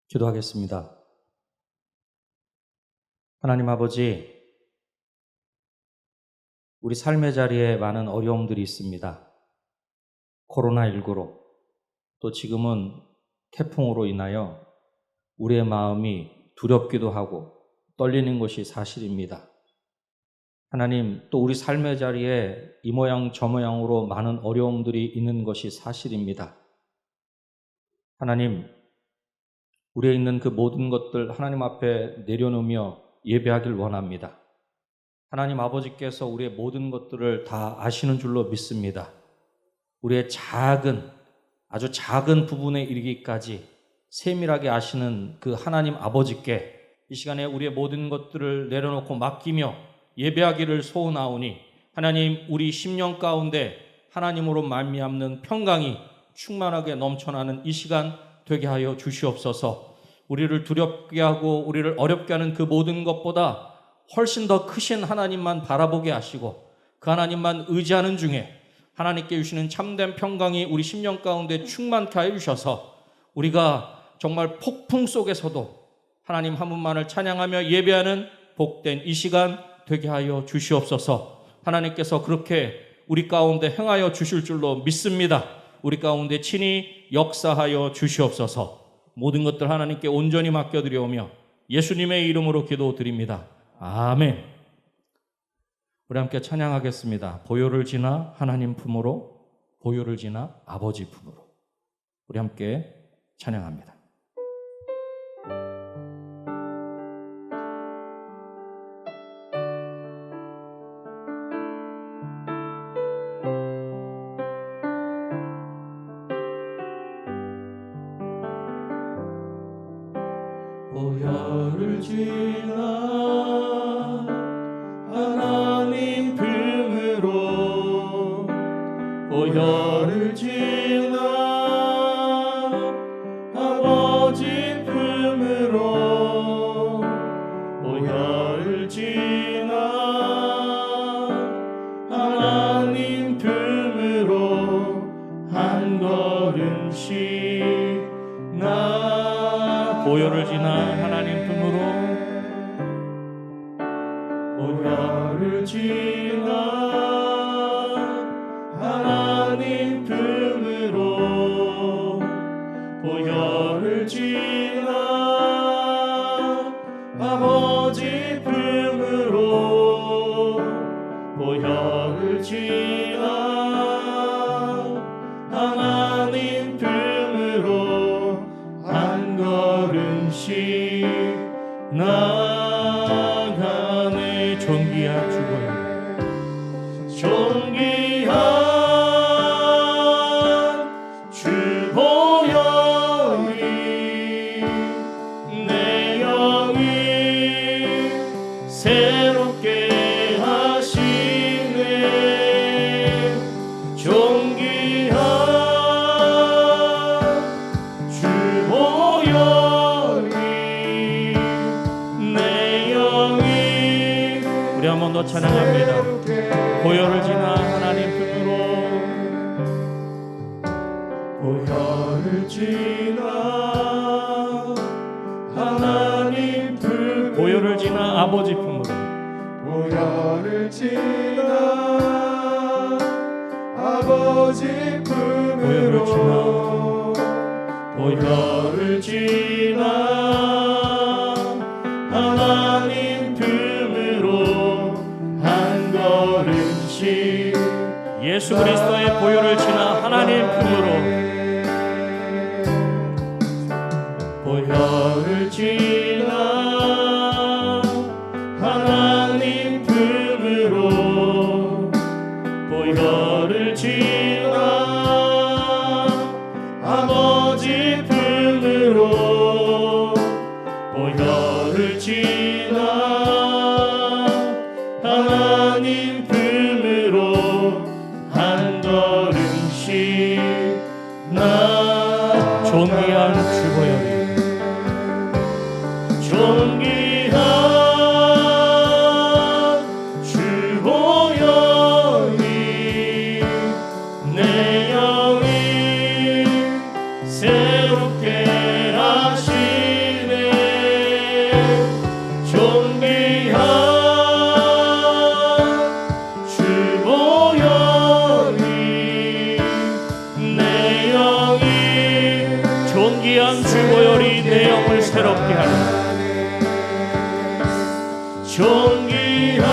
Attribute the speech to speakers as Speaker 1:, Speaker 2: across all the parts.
Speaker 1: 기도하겠습니다. 하나님 아버지, 우리 삶의 자리에 많은 어려움들이 있습니다. 코로나19로, 또 지금은 태풍으로 인하여 우리의 마음이 두렵기도 하고 떨리는 것이 사실입니다. 하나님, 또 우리 삶의 자리에 이 모양 저 모양으로 많은 어려움들이 있는 것이 사실입니다. 하나님, 우리에 있는 그 모든 것들 하나님 앞에 내려놓으며 예배하길 원합니다. 하나님 아버지께서 우리의 모든 것들을 다 아시는 줄로 믿습니다. 우리의 아주 작은 부분에 이르기까지 세밀하게 아시는 그 하나님 아버지께 이 시간에 우리의 모든 것들을 내려놓고 맡기며 예배하기를 소원하오니, 하나님, 우리 심령 가운데 하나님으로 말미암는 평강이 충만하게 넘쳐나는 이 시간 되게 하여 주시옵소서. 우리를 두렵게 하고 우리를 어렵게 하는 그 모든 것보다 훨씬 더 크신 하나님만 바라보게 하시고, 그 하나님만 의지하는 중에 하나님께 주시는 참된 평강이 우리 심령 가운데 충만케 하여 주셔서 우리가 정말 폭풍 속에서도 하나님 한 분만을 찬양하며 예배하는 복된 이 시간 되게 하여 주시옵소서. 하나님께서 그렇게 우리 가운데 행하여 주실 줄로 믿습니다. 우리 가운데 친히 역사하여 주시옵소서. 모든 것들 하나님께 온전히 맡겨드려오며 예수님의 이름으로 기도드립니다. 아멘. 우리 함께 찬양하겠습니다. 보혈을 지나 하나님 품으로, 보혈을 지나 아버지 품으로. 우리 함께 찬양합니다.
Speaker 2: 보혈을 지나 하나님 품으로, 보혈을 지나 아버지 품으로, 보혈을 지나 하나님 품으로 한 걸음씩
Speaker 1: 보혈을 지나 하나님 품으로,
Speaker 2: 보혈을 지나 하나님 품으로, 보혈을 지나 아버지 품으로, 보혈을 지나 하나님 품으로 한 걸음씩 나가네.
Speaker 1: 존귀한 주보혈,
Speaker 2: 존귀한 주보혈이 내 영을 새롭게 하시네. 존귀한 주보혈이 내 영을.
Speaker 1: 우리 한 번 더 찬양합니다. 보혈을 지나 하나님 품으로,
Speaker 2: 보혈을 지나 하나님 품으로,
Speaker 1: 보혈을 지나 아버지 품으로,
Speaker 2: 보혈을 지나 아버지 품으로, 보혈을 지나 하나님 품으로 한 걸음씩
Speaker 1: 예수 그리스도의 보혈을 지나 하나님 품으로,
Speaker 2: 보혈을 지나 하나님 품으로, 보혈을 지나 아버지 품으로, 보혈을 지나 하나님 품으로 한 걸음씩
Speaker 1: 존귀한 주보혈이,
Speaker 2: 존귀한 주보혈이 내 영을 새롭게 하시 존귀한 주 보혈이 내 영을 새롭게 하네. 존귀한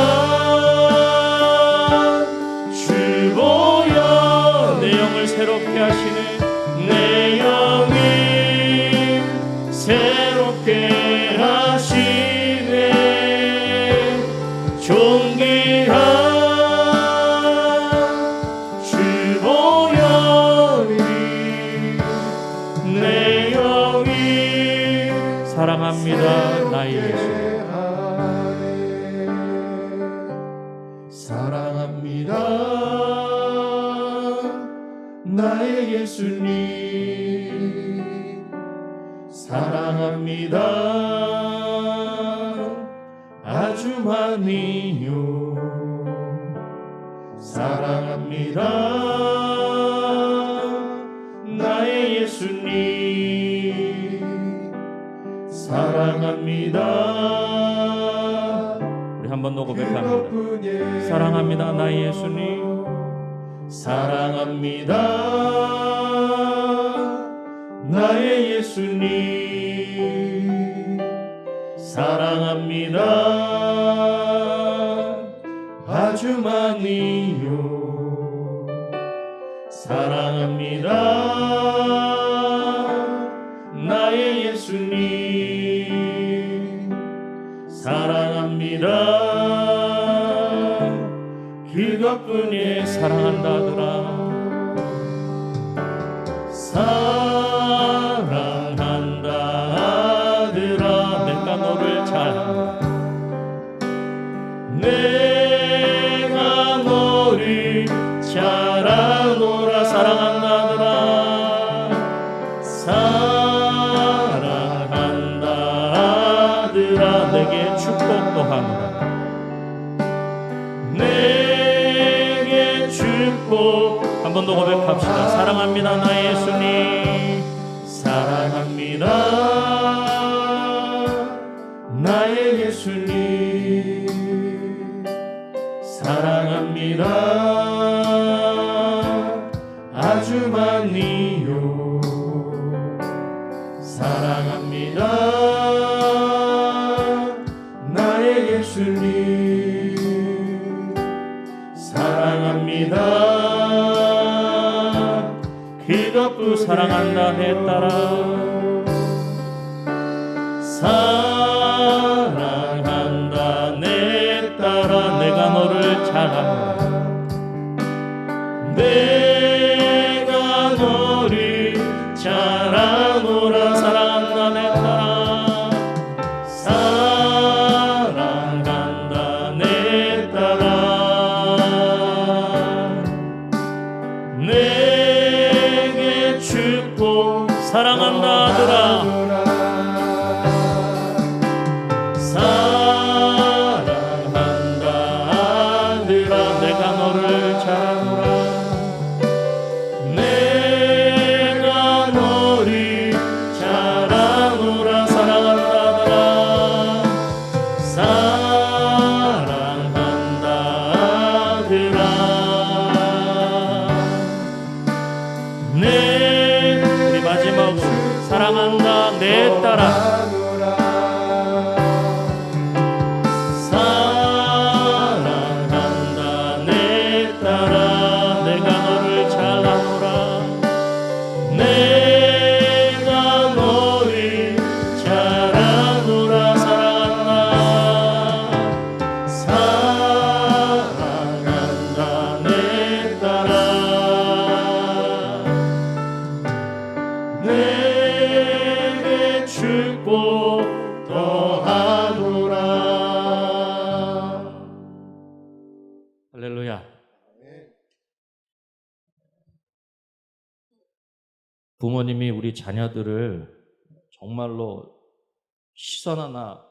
Speaker 2: 주 보혈 내 영을 새롭게 하시네. 내 영을 새롭게 하시네. 존귀한 주 보혈이 내 영이 사랑합니다 나의 예수. 사랑합니다 나의 예수님. 사랑합니다 아주 많이요. 사랑합니다 나의 예수님. 사랑합니다. 우리 한 번 더 고백합니다. 사랑합니다 나의 예수님. 사랑합니다 나의 예수님. 사랑합니다 아주 많이요. 사랑합니다 나의 예수님. 사랑합니다 그것뿐이 사랑한다더라. 사랑한다더라. 내가 너를 잘 내가 너를 잘 아노라. 사랑한다더라. 사랑한다더라. 내게 축복도 하노라. 내게 축복. 한 번 더 고백합시다. 사랑합니다 나의 예수님. 사랑합니다 나의 예수님. 사랑합니다 아주 많이요. 사랑합니다 나의 예수님. 사랑합니다 그것뿐. 사랑한다 내 딸아. 사랑한다 내 딸아. 내가 너를 잘 알아. 내가 너를 잘 아노라. 사랑한다 내 딸아. 사랑한다 내 딸아. 내게 축복. 사랑한다 아들아. 사랑한다 아들아. 내가 너를 잘 아노라. 내가 너를 잘 아노라. 사랑한다 아들아. 사랑한다 아들아. 우리 마지막으로 사랑한다 내 딸아. 사랑한다 내 딸아. 내가 너를 잘 아노라. 내가 너를 잘 아노라. 사랑한다. 사랑한다 내 딸아. 내게 축복 더하노라. 할렐루야. 부모님이 우리 자녀들을 정말로 시선 하나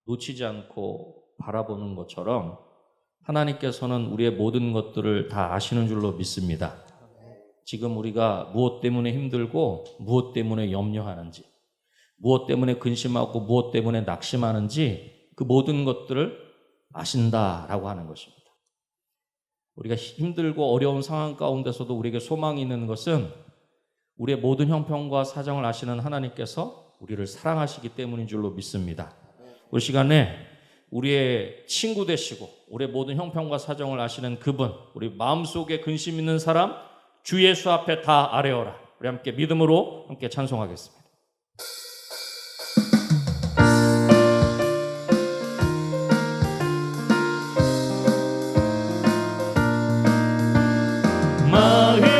Speaker 2: 놓치지 않고 바라보는 것처럼 하나님께서는 우리의 모든 것들을 다 아시는 줄로 믿습니다. 지금 우리가 무엇 때문에 힘들고 무엇 때문에 염려하는지, 무엇 때문에 근심하고 무엇 때문에 낙심하는지 그 모든 것들을 아신다라고 하는 것입니다. 우리가 힘들고 어려운 상황 가운데서도 우리에게 소망이 있는 것은 우리의 모든 형편과 사정을 아시는 하나님께서 우리를 사랑하시기 때문인 줄로 믿습니다. 올 시간에 우리의 친구 되시고 우리의 모든 형편과 사정을 아시는 그분, 우리 마음속에 근심 있는 사람 주 예수 앞에 다 아뢰어라. 우리 함께 믿음으로 함께 찬송하겠습니다.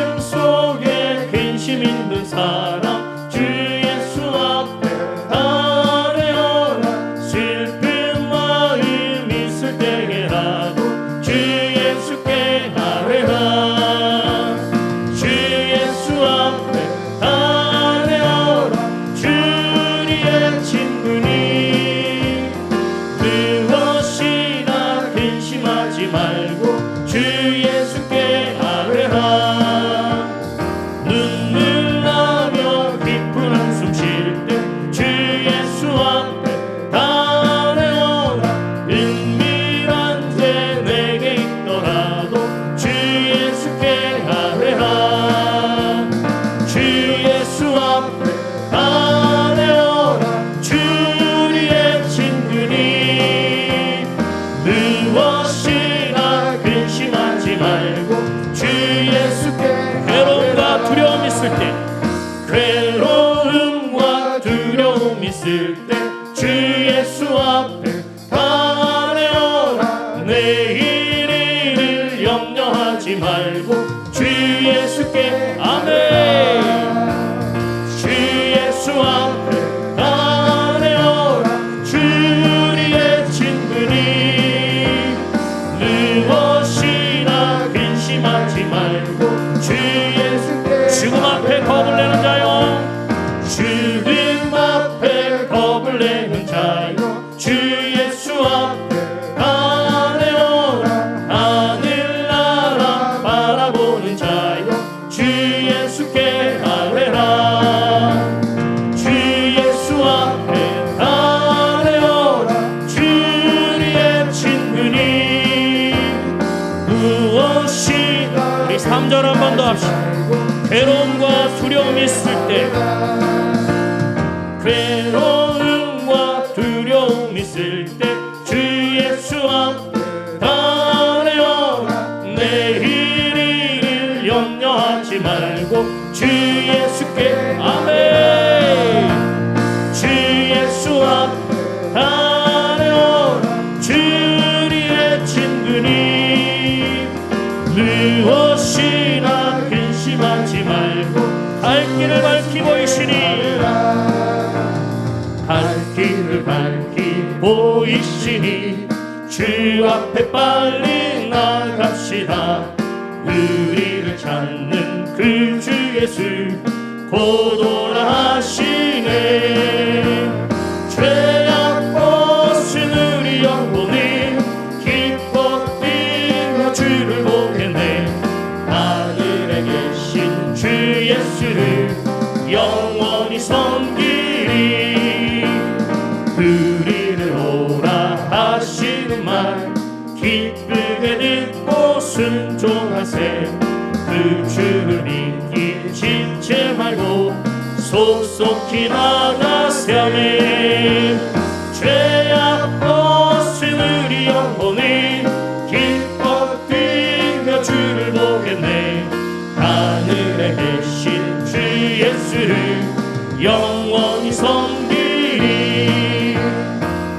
Speaker 2: 마음속에 근심 있는 사람 주 예수 앞에 다 아뢰어라. 슬픈 마음 있을 때에라도 주 예수께 아뢰라. 주 예수 앞에 다 아뢰어라. 주리의 친구니 무엇이나 근심하지 말고 주 예수께 아뢰라. 눈물 나며 깊은 한숨 쉴 때 주 예수 앞에 다 아뢰어라. 은밀한 죄 내게 있더라도 주 예수께 아뢰라. 주 예수 앞에 다 아뢰어라. 주리의 친구니 무엇이나 근심하지 말고 주 예수께 괴로움과 두려움 있을 때 괴로움과 두려움 있을 때 주 예수 앞에 다 아뢰어라. 내일 일을 염려하지 말고 주 예수께 아멘. 주 예수 앞에 다 아뢰어라. 주리의 친구니 무엇이나 근심하지 말고 주 예수께 죽음 앞에 겁을 내는 자여 죽음 앞에 겁을 내는 자여 주 예수 앞에 다 아뢰어라. 하늘나라 바라보는 자여 주 예수께 아뢰라. 주 예수 앞에 다 아뢰어라. 주리의 친구니 무엇이나 우리 3절 한 번 더 합시다. 괴로움과 두려움이 있을 때 괴로움과 두려움 있을 때 주 예수 앞에 다 아뢰어라. 내일 일을 염려하지 말고 주 예수께 아멘. 주 예수 앞에 다 아뢰어라. 주리의 친구니 무엇이나 근심하지 말고 갈 길을 밝히고 계시니 갈 길을 밝히 보이시니 주 앞에 빨리 나갑시다. 우리를 찾는 그 주 예수 곧 오라 하시네. 죄악 벗은 우리 영혼이 기뻐 뛰며 주를 보겠네. 하늘에 계신 주 예수를 영원히 섬기리. 우리를 오라 하시는 말 기쁘게 듣고 순종하세. 그 주를 믿기 지체 말고 속속히 나가세. 아멘. 죄악 벗은 우리 영혼이 기뻐 뛰며 주를 보겠네. 하늘에 계신 주 예수를 영원히 섬기리.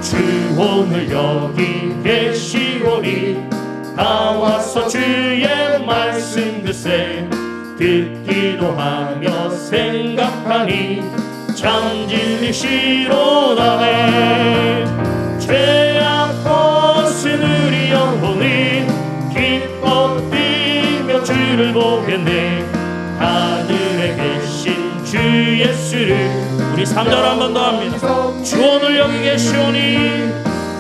Speaker 2: 주 오늘 여기 계시오니 다 와서 주의 말씀 듣세. 듣기도 하며 생각하니 참 진리시로다네. 죄악 벗은 우리 영혼이 기뻐 뛰며 주를 보겠네. 하늘에 계신 주 예수를 우리 3절 한 번 더 합니다. 주 오늘 여기 계시오니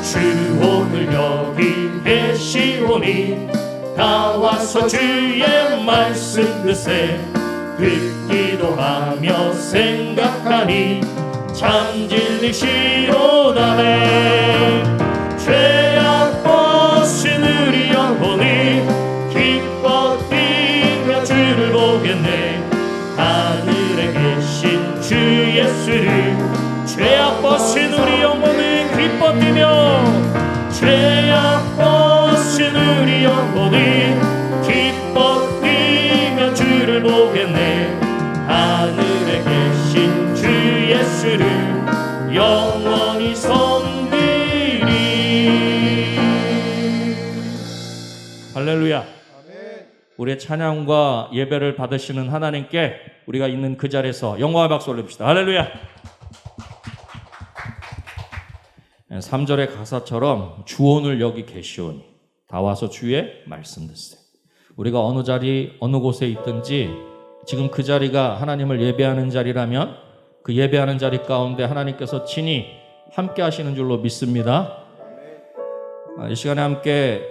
Speaker 2: 주 오늘 여기 계시오니 다 와서 주의 말씀 듣세. 듣기도 하며 생각하니 참 진리시로다네. 죄악 벗은 우리 영혼이 기뻐 뛰며 주를 보겠네. 하늘에 보겠네. 하늘에 계신 주 예수를 영원히 섬기리. 할렐루야. 우리의 찬양과 예배를 받으시는 하나님께 우리가 있는 그 자리에서 영광의 박수 올립시다. 할렐루야. 3절의 가사처럼 주온을 여기 계시오니 다 와서 주의 말씀 듣세. 우리가 어느 자리 어느 곳에 있든지 지금 그 자리가 하나님을 예배하는 자리라면 그 예배하는 자리 가운데 하나님께서 친히 함께 하시는 줄로 믿습니다. 이 시간에 함께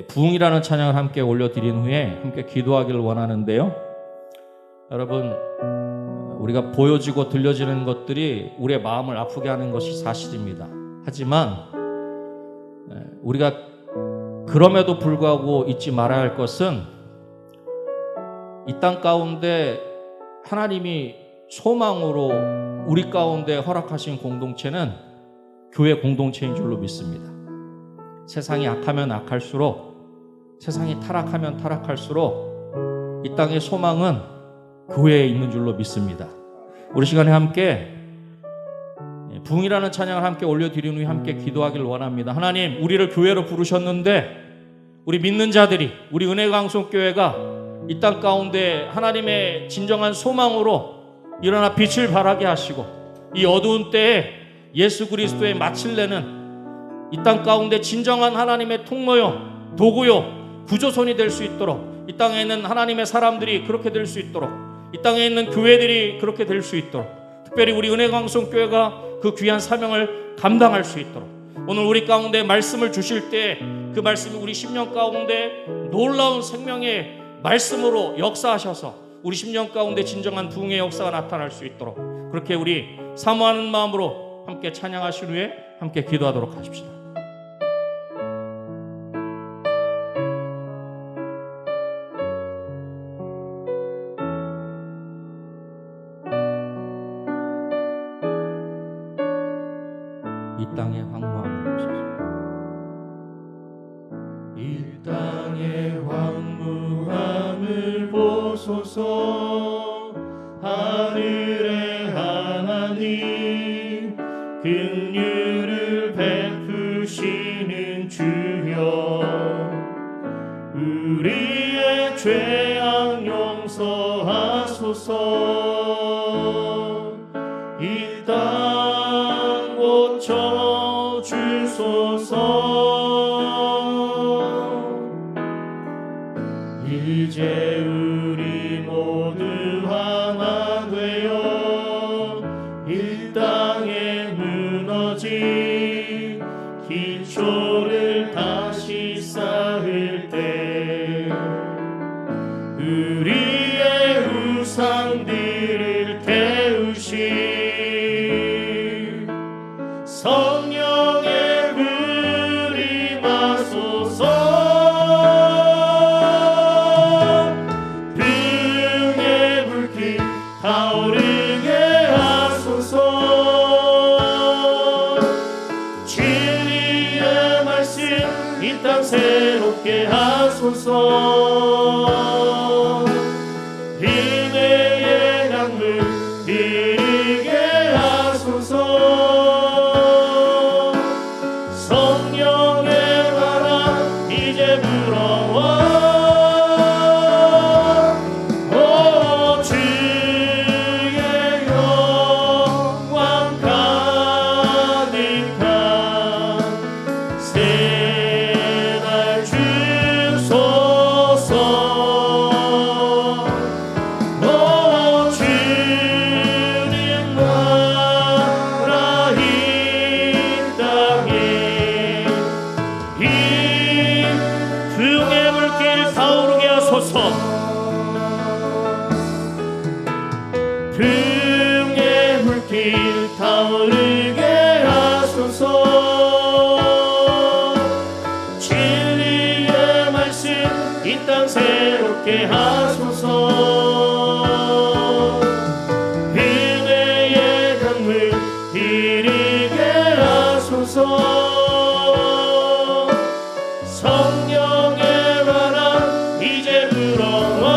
Speaker 2: 부흥이라는 찬양을 함께 올려드린 후에 함께 기도하기를 원하는데요. 여러분, 우리가 보여지고 들려지는 것들이 우리의 마음을 아프게 하는 것이 사실입니다. 하지만 우리가 그럼에도 불구하고 잊지 말아야 할 것은 이 땅 가운데 하나님이 소망으로 우리 가운데 허락하신 공동체는 교회 공동체인 줄로 믿습니다. 세상이 악하면 악할수록, 세상이 타락하면 타락할수록 이 땅의 소망은 교회에 있는 줄로 믿습니다. 우리 시간에 함께 부흥이라는 찬양을 함께 올려드린 후에 함께 기도하기를 원합니다. 하나님, 우리를 교회로 부르셨는데 우리 믿는 자들이, 우리 은혜강송교회가 이 땅 가운데 하나님의 진정한 소망으로 일어나 빛을 발하게 하시고 이 어두운 때에 예수 그리스도의 마침내는 이 땅 가운데 진정한 하나님의 통로요, 도구요, 구조선이 될 수 있도록, 이 땅에 있는 하나님의 사람들이 그렇게 될 수 있도록, 이 땅에 있는 교회들이 그렇게 될 수 있도록, 특별히 우리 은혜강송교회가 그 귀한 사명을 감당할 수 있도록 오늘 우리 가운데 말씀을 주실 때 그 말씀이 우리 심령 가운데 놀라운 생명의 말씀으로 역사하셔서 우리 심령 가운데 진정한 부흥의 역사가 나타날 수 있도록 그렇게 우리 사모하는 마음으로 함께 찬양하신 후에 함께 기도하도록 하십시다. 이 땅의 황무함을 보소서. 이 땅의 황무함을 보소서. 하늘의 하나님 긍휼을 베푸시는 주여, 우리의 죄악 용서하소서. 이 땅 고쳐 주소서. 이제 우리 모두 하나 되어 이 땅에 무너진 기초를 다시 쌓을 때 우리의 우상들을 태우시 성령의 불이 임하소서. 부흥의 불길 타오르게 하소서. 진리의 말씀 이 땅 새롭게 하소서. 은혜의 강물 흐르게 하소서. 성령의 바람 이제 불어와. 오 주의 영광 가득한 새날 주소서. 오 주님 나라 이 땅에 이 부흥의 물길 타오르게 하소서. 부흥의 물길 타오르게 하소서. 진리의 말씀 이 땅 새롭게 하소서. 은혜의 강물 흐르게 하소서. 성령의 바람 이제 불어와.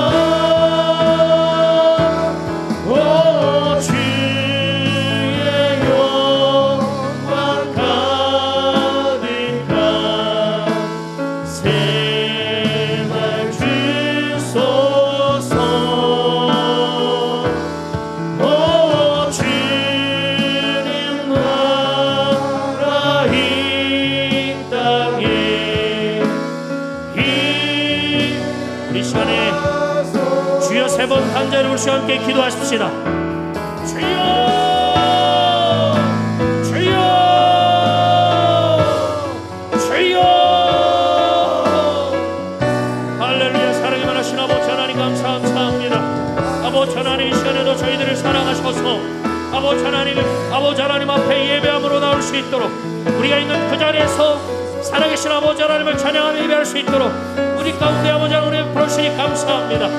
Speaker 3: 번 간절히 우리 시와 함께 기도하십시다. 주여, 주여, 주여. 할렐루야. 사랑이 많으신 아버지 하나님 감사합니다. 아버지 하나님, 이 시간에도 저희들을 사랑하셔서 아버지 하나님 앞에 예배함으로 나올 수 있도록, 우리가 있는 그 자리에서 살아계신 아버지 하나님을 찬양하며 예배할 수 있도록 우리 가운데 아버지 하나님 부르시니 감사합니다.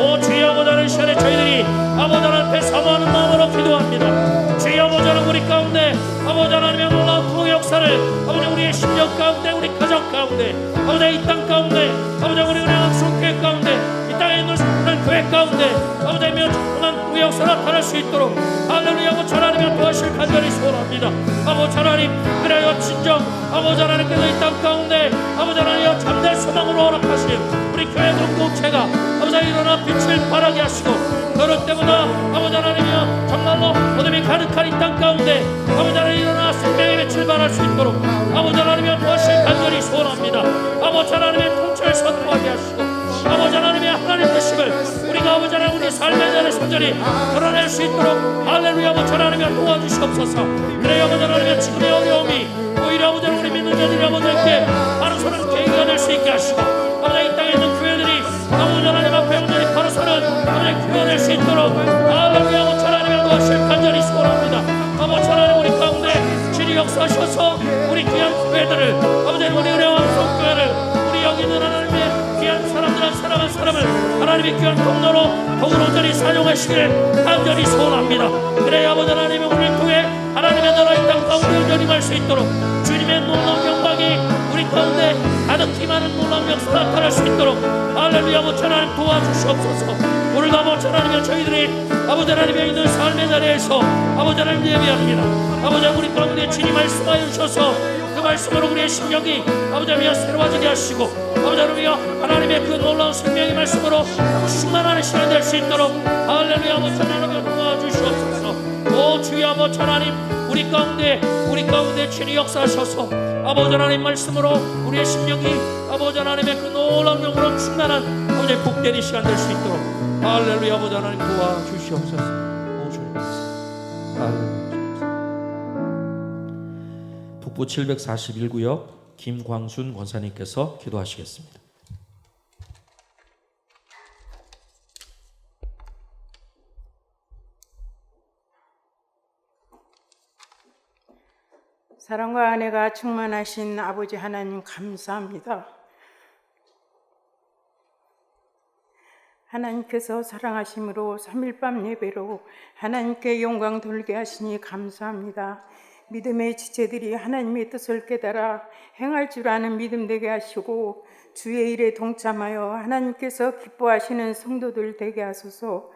Speaker 3: 오 주여, 아버지 하나님, 시간에 저희들이 아버지 하나님 앞에 사모하는 마음으로 기도합니다. 주여, 아버지 하나님, 우리 가운데 아버지 하나님의 놀라운 부흥의 역사를 아버지 우리의 심령 가운데, 우리 가정 가운데, 아버지 이 땅 가운데, 아버지 우리 은혜한 성교회 가운데, 이 땅에 있는 성공한 교회 가운데 아버지 하나님의 정말 부흥의 역사가 나타날 수 있도록 할렐루야. 아버지 하나님의 도와주실 간절히 소원합니다. 아버지 하나님, 그래요 진정 아버지 하나님께서 이 땅 가운데 아버지 하나님의 잠잘 소망으로 허락하신 우리 교회 공동체가 아버지 하나님 일어나 빛을 발하게 하시고, 그럴 때보다 아버지 하나님이여 정말로 어둠이 가득한 이 땅 가운데 아버지 하나님 일어나 생명의 빛을 발할 수 있도록 아버지 하나님이여 도와주실 간절히 소원합니다. 아버지 하나님의 통치를 선포하게 하시고, 아버지 하나님의 하나님 되심을 우리가 아버지 하나님 우리 삶의 자리 손절이 드러낼 수 있도록 할렐루야. 아버지 하나님이여 도와주시옵소서. 그래야 아버지 하나님의 지금의 어려움이 오히려 아버지 하나님 우리 믿는 자들이 아버지 하나님께 바로 서는 계기가 될 수 있게 하시고, 아버지 이 땅에 있는 교회들이 아버지 하나님 앞에 온전히 바로 서는 아버지 교회가 될 수 있도록 할렐루야. 아버지 하나님을 도와주실 간절히 소원합니다. 아버지 하나님, 우리 가운데 진히 역사하셔서 우리 귀한 교회들을 아버지 우리 은혜와 성교회를 우리 여기 있는 하나님의 귀한 사람들을 사랑한 사람을 하나님의 귀한 통로로 더욱 온전히 사용하시길 간절히 소원합니다. 그래야 아버지 하나님의 우리 교회 하나님의 나라 이 땅 가운데 온전히 갈 수 있도록 주님의 놀라운 영광이 우리 가운데 가득히 많은 놀라운 역사가 나타날 수 있도록 할렐루야. 아버지 하나님 도와주시옵소서. 오늘도 아버지 하나님의 저희들이 아버지 하나님의 있는 삶의 자리에서 아버지 하나님 예배합니다. 아버지 우리 가운데 진히 말씀하여 주셔서 그 말씀으로 우리의 심령이 아버지 하나님 새로워지게 하시고, 아버지 하나님의 그 놀라운 생명의 말씀으로 충만한 시간 될 수 있도록 할렐루야. 아버지 하나님 도와주시옵소서. 오 주여, 아버지 하나님, 우리 가운데 친히 역사하셔서 아버지 하나님 말씀으로 우리의 심령이 아버지 하나님의 그 놀라운 영으로 충만한 아버지 복된 이 시간 될 수 있도록 할렐루야. 아버지 하나님 도와주시옵소서. 오 주님 감사합니다. 할렐루야.
Speaker 2: 북부 741구역 김광순 권사님께서 기도하시겠습니다.
Speaker 4: 사랑과 은혜가 충만하신 아버지 하나님 감사합니다. 하나님께서 사랑하심으로 3일밤 예배로 하나님께 영광 돌게 하시니 감사합니다. 믿음의 지체들이 하나님의 뜻을 깨달아 행할 줄 아는 믿음 되게 하시고, 주의 일에 동참하여 하나님께서 기뻐하시는 성도들 되게 하소서.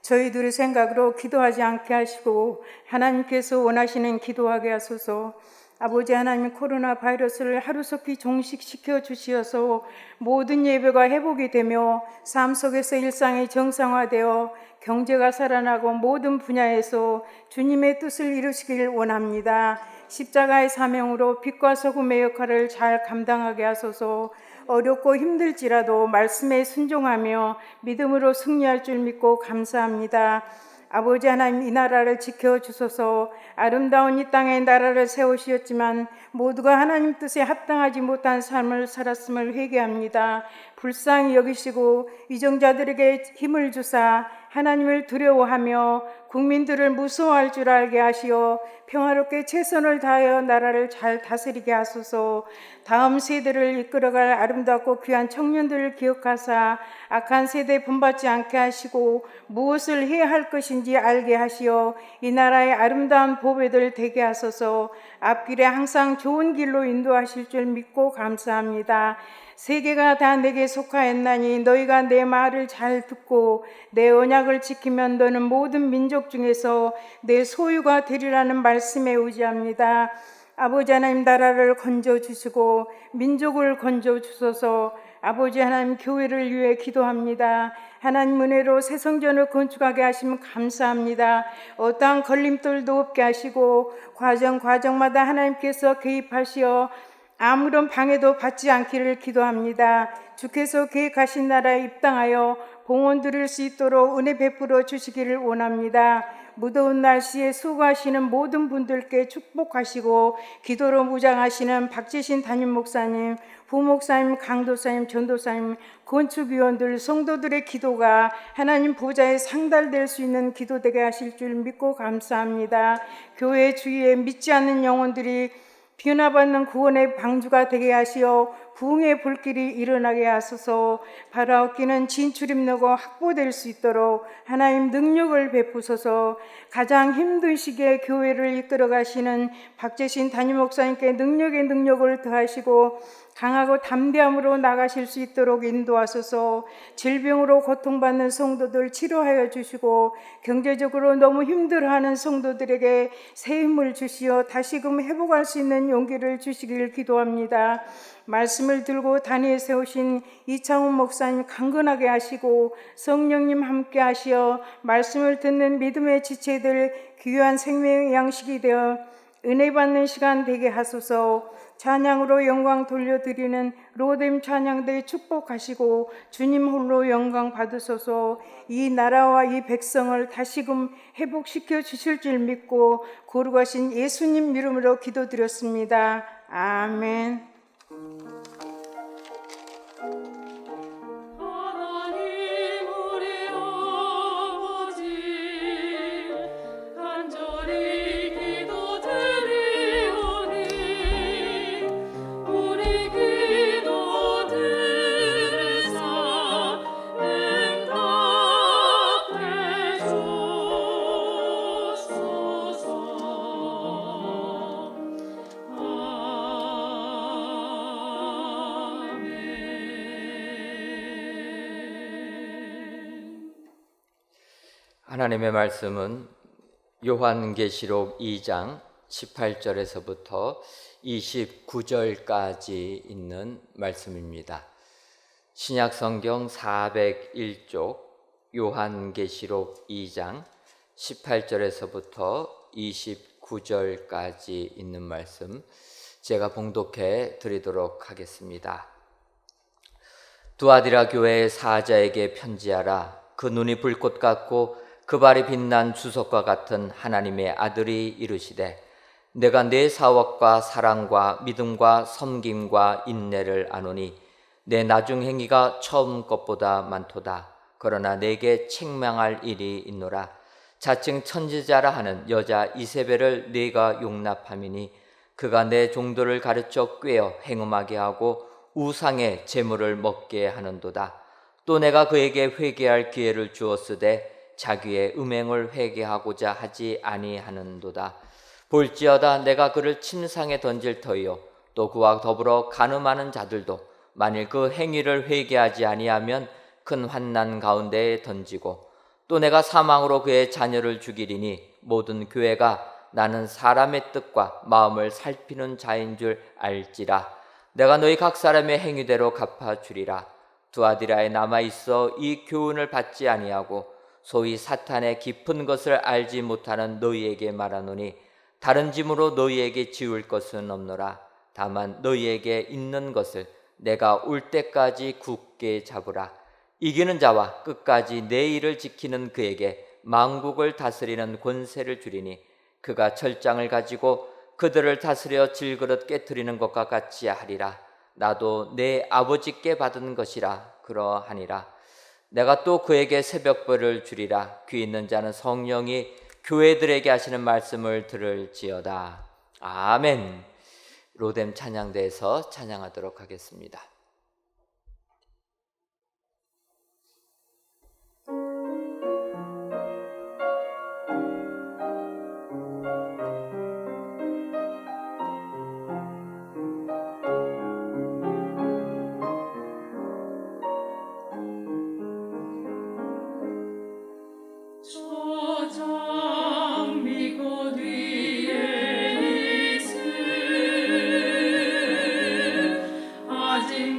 Speaker 4: 저희들의 생각으로 기도하지 않게 하시고 하나님께서 원하시는 기도하게 하소서. 아버지 하나님, 코로나 바이러스를 하루속히 종식시켜 주시어서 모든 예배가 회복이 되며 삶 속에서 일상이 정상화되어 경제가 살아나고 모든 분야에서 주님의 뜻을 이루시길 원합니다. 십자가의 사명으로 빛과 소금의 역할을 잘 감당하게 하소서. 어렵고 힘들지라도 말씀에 순종하며 믿음으로 승리할 줄 믿고 감사합니다. 아버지 하나님, 이 나라를 지켜주소서. 아름다운 이 땅에 나라를 세우시었지만 모두가 하나님 뜻에 합당하지 못한 삶을 살았음을 회개합니다. 불쌍히 여기시고 위정자들에게 힘을 주사 하나님을 두려워하며 국민들을 무서워할 줄 알게 하시어 평화롭게 최선을 다하여 나라를 잘 다스리게 하소서. 다음 세대를 이끌어갈 아름답고 귀한 청년들을 기억하사 악한 세대에 본받지 않게 하시고 무엇을 해야 할 것인지 알게 하시어 이 나라의 아름다운 보배들 되게 하소서. 앞길에 항상 좋은 길로 인도하실 줄 믿고 감사합니다. 세계가 다 내게 속하였나니 너희가 내 말을 잘 듣고 내 언약을 지키면 너는 모든 민족 중에서 내 소유가 되리라는 말씀에 의지합니다. 아버지 하나님, 나라를 건져주시고 민족을 건져주소서. 아버지 하나님, 교회를 위해 기도합니다. 하나님 은혜로 새 성전을 건축하게 하시면 감사합니다. 어떠한 걸림돌도 없게 하시고 과정마다 하나님께서 개입하시어 아무런 방해도 받지 않기를 기도합니다. 주께서 계획하신 나라에 입당하여 봉헌 드릴 수 있도록 은혜 베풀어 주시기를 원합니다. 무더운 날씨에 수고하시는 모든 분들께 축복하시고 기도로 무장하시는 박재신 담임 목사님, 부목사님, 강도사님, 전도사님, 건축위원들, 성도들의 기도가 하나님 보좌에 상달될 수 있는 기도되게 하실 줄 믿고 감사합니다. 교회 주위에 믿지 않는 영혼들이 변화받는 구원의 방주가 되게 하시어 부흥의 불길이 일어나게 하소서. 바라옵기는 진출입로고 확보될 수 있도록 하나님 능력을 베푸소서. 가장 힘든 시기에 교회를 이끌어 가시는 박재신 담임 목사님께 능력의 능력을 더하시고 강하고 담대함으로 나가실 수 있도록 인도하소서. 질병으로 고통받는 성도들 치료하여 주시고 경제적으로 너무 힘들어하는 성도들에게 새 힘을 주시어 다시금 회복할 수 있는 용기를 주시길 기도합니다. 말씀을 들고 단위에 세우신 이창훈 목사님 강건하게 하시고 성령님 함께 하시어 말씀을 듣는 믿음의 지체들 귀한 생명의 양식이 되어 은혜 받는 시간 되게 하소서. 찬양으로 영광 돌려드리는 로뎀 찬양대에 축복하시고 주님 홀로 영광 받으소서. 이 나라와 이 백성을 다시금 회복시켜 주실 줄 믿고 거룩하신 예수님 이름으로 기도드렸습니다. 아멘.
Speaker 5: 하나님 우리 아버지 간절히 기도드리오니 우리 기도 들으사 응답해 주소서.
Speaker 6: 하나님의 말씀은 요한계시록 2장 18절에서부터 29절까지 있는 말씀입니다. 신약성경 401쪽 요한계시록 2장 18절에서부터 29절까지 있는 말씀 제가 봉독해 드리도록 하겠습니다. 두아디라 교회의 사자에게 편지하라. 그 눈이 불꽃 같고 그 발이 빛난 주석과 같은 하나님의 아들이 이르시되 내가 네 사역과 사랑과 믿음과 섬김과 인내를 아노니 내 나중 행위가 처음 것보다 많도다. 그러나 내게 책망할 일이 있노라. 자칭 천지자라 하는 여자 이세벨을 네가 용납함이니 그가 내 종들을 가르쳐 꾀어 행음하게 하고 우상의 제물을 먹게 하는도다. 또 내가 그에게 회개할 기회를 주었으되 자기의 음행을 회개하고자 하지 아니하는도다. 볼지어다 내가 그를 침상에 던질 터이요 또 그와 더불어 간음하는 자들도 만일 그 행위를 회개하지 아니하면 큰 환난 가운데에 던지고 또 내가 사망으로 그의 자녀를 죽이리니 모든 교회가 나는 사람의 뜻과 마음을 살피는 자인 줄 알지라. 내가 너희 각 사람의 행위대로 갚아주리라. 두아디라에 남아있어 이 교훈을 받지 아니하고 소위 사탄의 깊은 것을 알지 못하는 너희에게 말하노니 다른 짐으로 너희에게 지울 것은 없노라. 다만 너희에게 있는 것을 내가 올 때까지 굳게 잡으라. 이기는 자와 끝까지 내 일을 지키는 그에게 만국을 다스리는 권세를 주리니 그가 철장을 가지고 그들을 다스려 질그릇 깨트리는 것과 같이 하리라. 나도 내 아버지께 받은 것이라 그러하니라. 내가 또 그에게 새벽벌을 주리라. 귀 있는 자는 성령이 교회들에게 하시는 말씀을 들을지어다. 아멘. 로뎀 찬양대에서 찬양하도록 하겠습니다.
Speaker 5: 저장미꽃 위에 있을 아직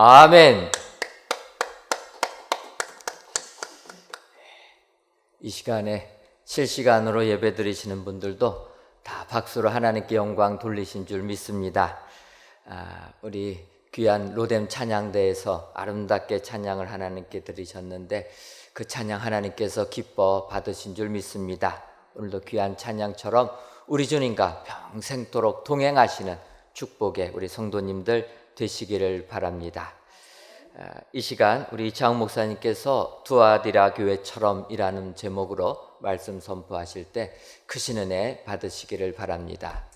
Speaker 6: 아멘. 이 시간에 실시간으로 예배드리시는 분들도 다 박수로 하나님께 영광 돌리신 줄 믿습니다. 우리 귀한 로뎀 찬양대에서 아름답게 찬양을 하나님께 드리셨는데 그 찬양 하나님께서 기뻐 받으신 줄 믿습니다. 오늘도 귀한 찬양처럼 우리 주님과 평생토록 동행하시는 축복의 우리 성도님들 되시기를 바랍니다. 이 시간 우리 이창훈 목사님께서 두아디라 교회처럼 이라는 제목으로 말씀 선포하실 때 크신 은혜 받으시기를 바랍니다.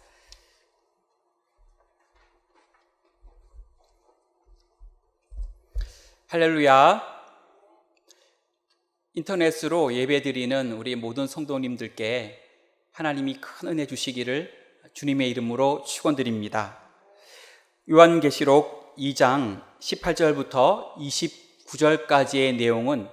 Speaker 7: 할렐루야. 인터넷으로 예배드리는 우리 모든 성도님들께 하나님이 큰 은혜 주시기를 주님의 이름으로 축원드립니다. 요한계시록 2장 18절부터 29절까지의 내용은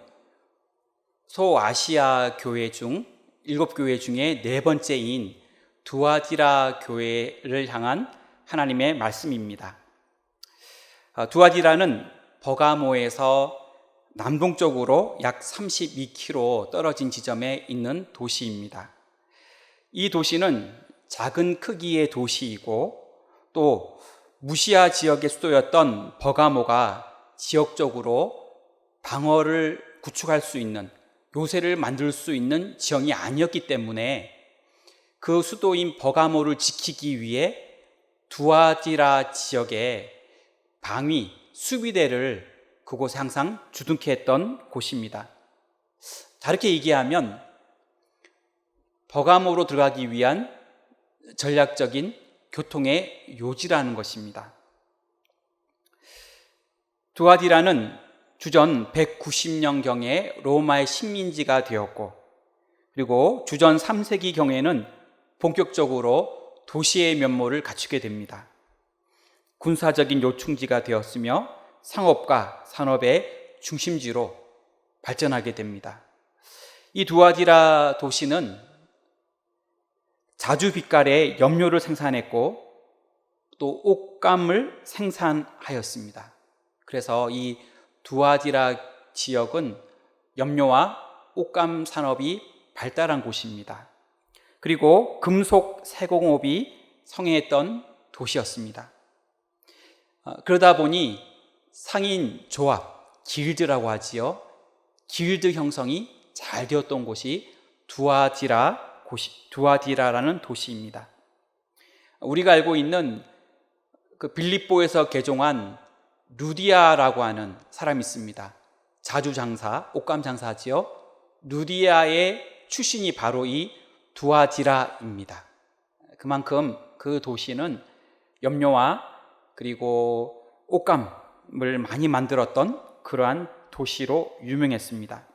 Speaker 7: 소아시아 교회 중 7교회 중에 4번째인 두아디라 교회를 향한 하나님의 말씀입니다. 두아디라는 버가모에서 남동쪽으로 약 32km 떨어진 지점에 있는 도시입니다. 이 도시는 작은 크기의 도시이고 또 무시아 지역의 수도였던 버가모가 지역적으로 방어를 구축할 수 있는, 요새를 만들 수 있는 지형이 아니었기 때문에 그 수도인 버가모를 지키기 위해 두아디라 지역에 방위, 수비대를 그곳에 항상 주둔케 했던 곳입니다. 다르게 얘기하면 버가모로 들어가기 위한 전략적인 교통의 요지라는 것입니다. 두아디라는 주전 190년경에 로마의 식민지가 되었고, 그리고 주전 3세기경에는 본격적으로 도시의 면모를 갖추게 됩니다. 군사적인 요충지가 되었으며 상업과 산업의 중심지로 발전하게 됩니다. 이 두아디라 도시는 자주 빛깔의 염료를 생산했고 또 옷감을 생산하였습니다. 그래서 이 두아디라 지역은 염료와 옷감 산업이 발달한 곳입니다. 그리고 금속 세공업이 성행했던 도시였습니다. 그러다 보니 상인 조합, 길드라고 하지요. 길드 형성이 잘 되었던 곳이 두아디라라는 도시입니다. 우리가 알고 있는 그 빌립보에서 개종한 루디아라고 하는 사람이 있습니다. 자주장사, 옷감장사지요. 루디아의 출신이 바로 이 두아디라입니다. 그만큼 그 도시는 염료와 그리고 옷감을 많이 만들었던 그러한 도시로 유명했습니다.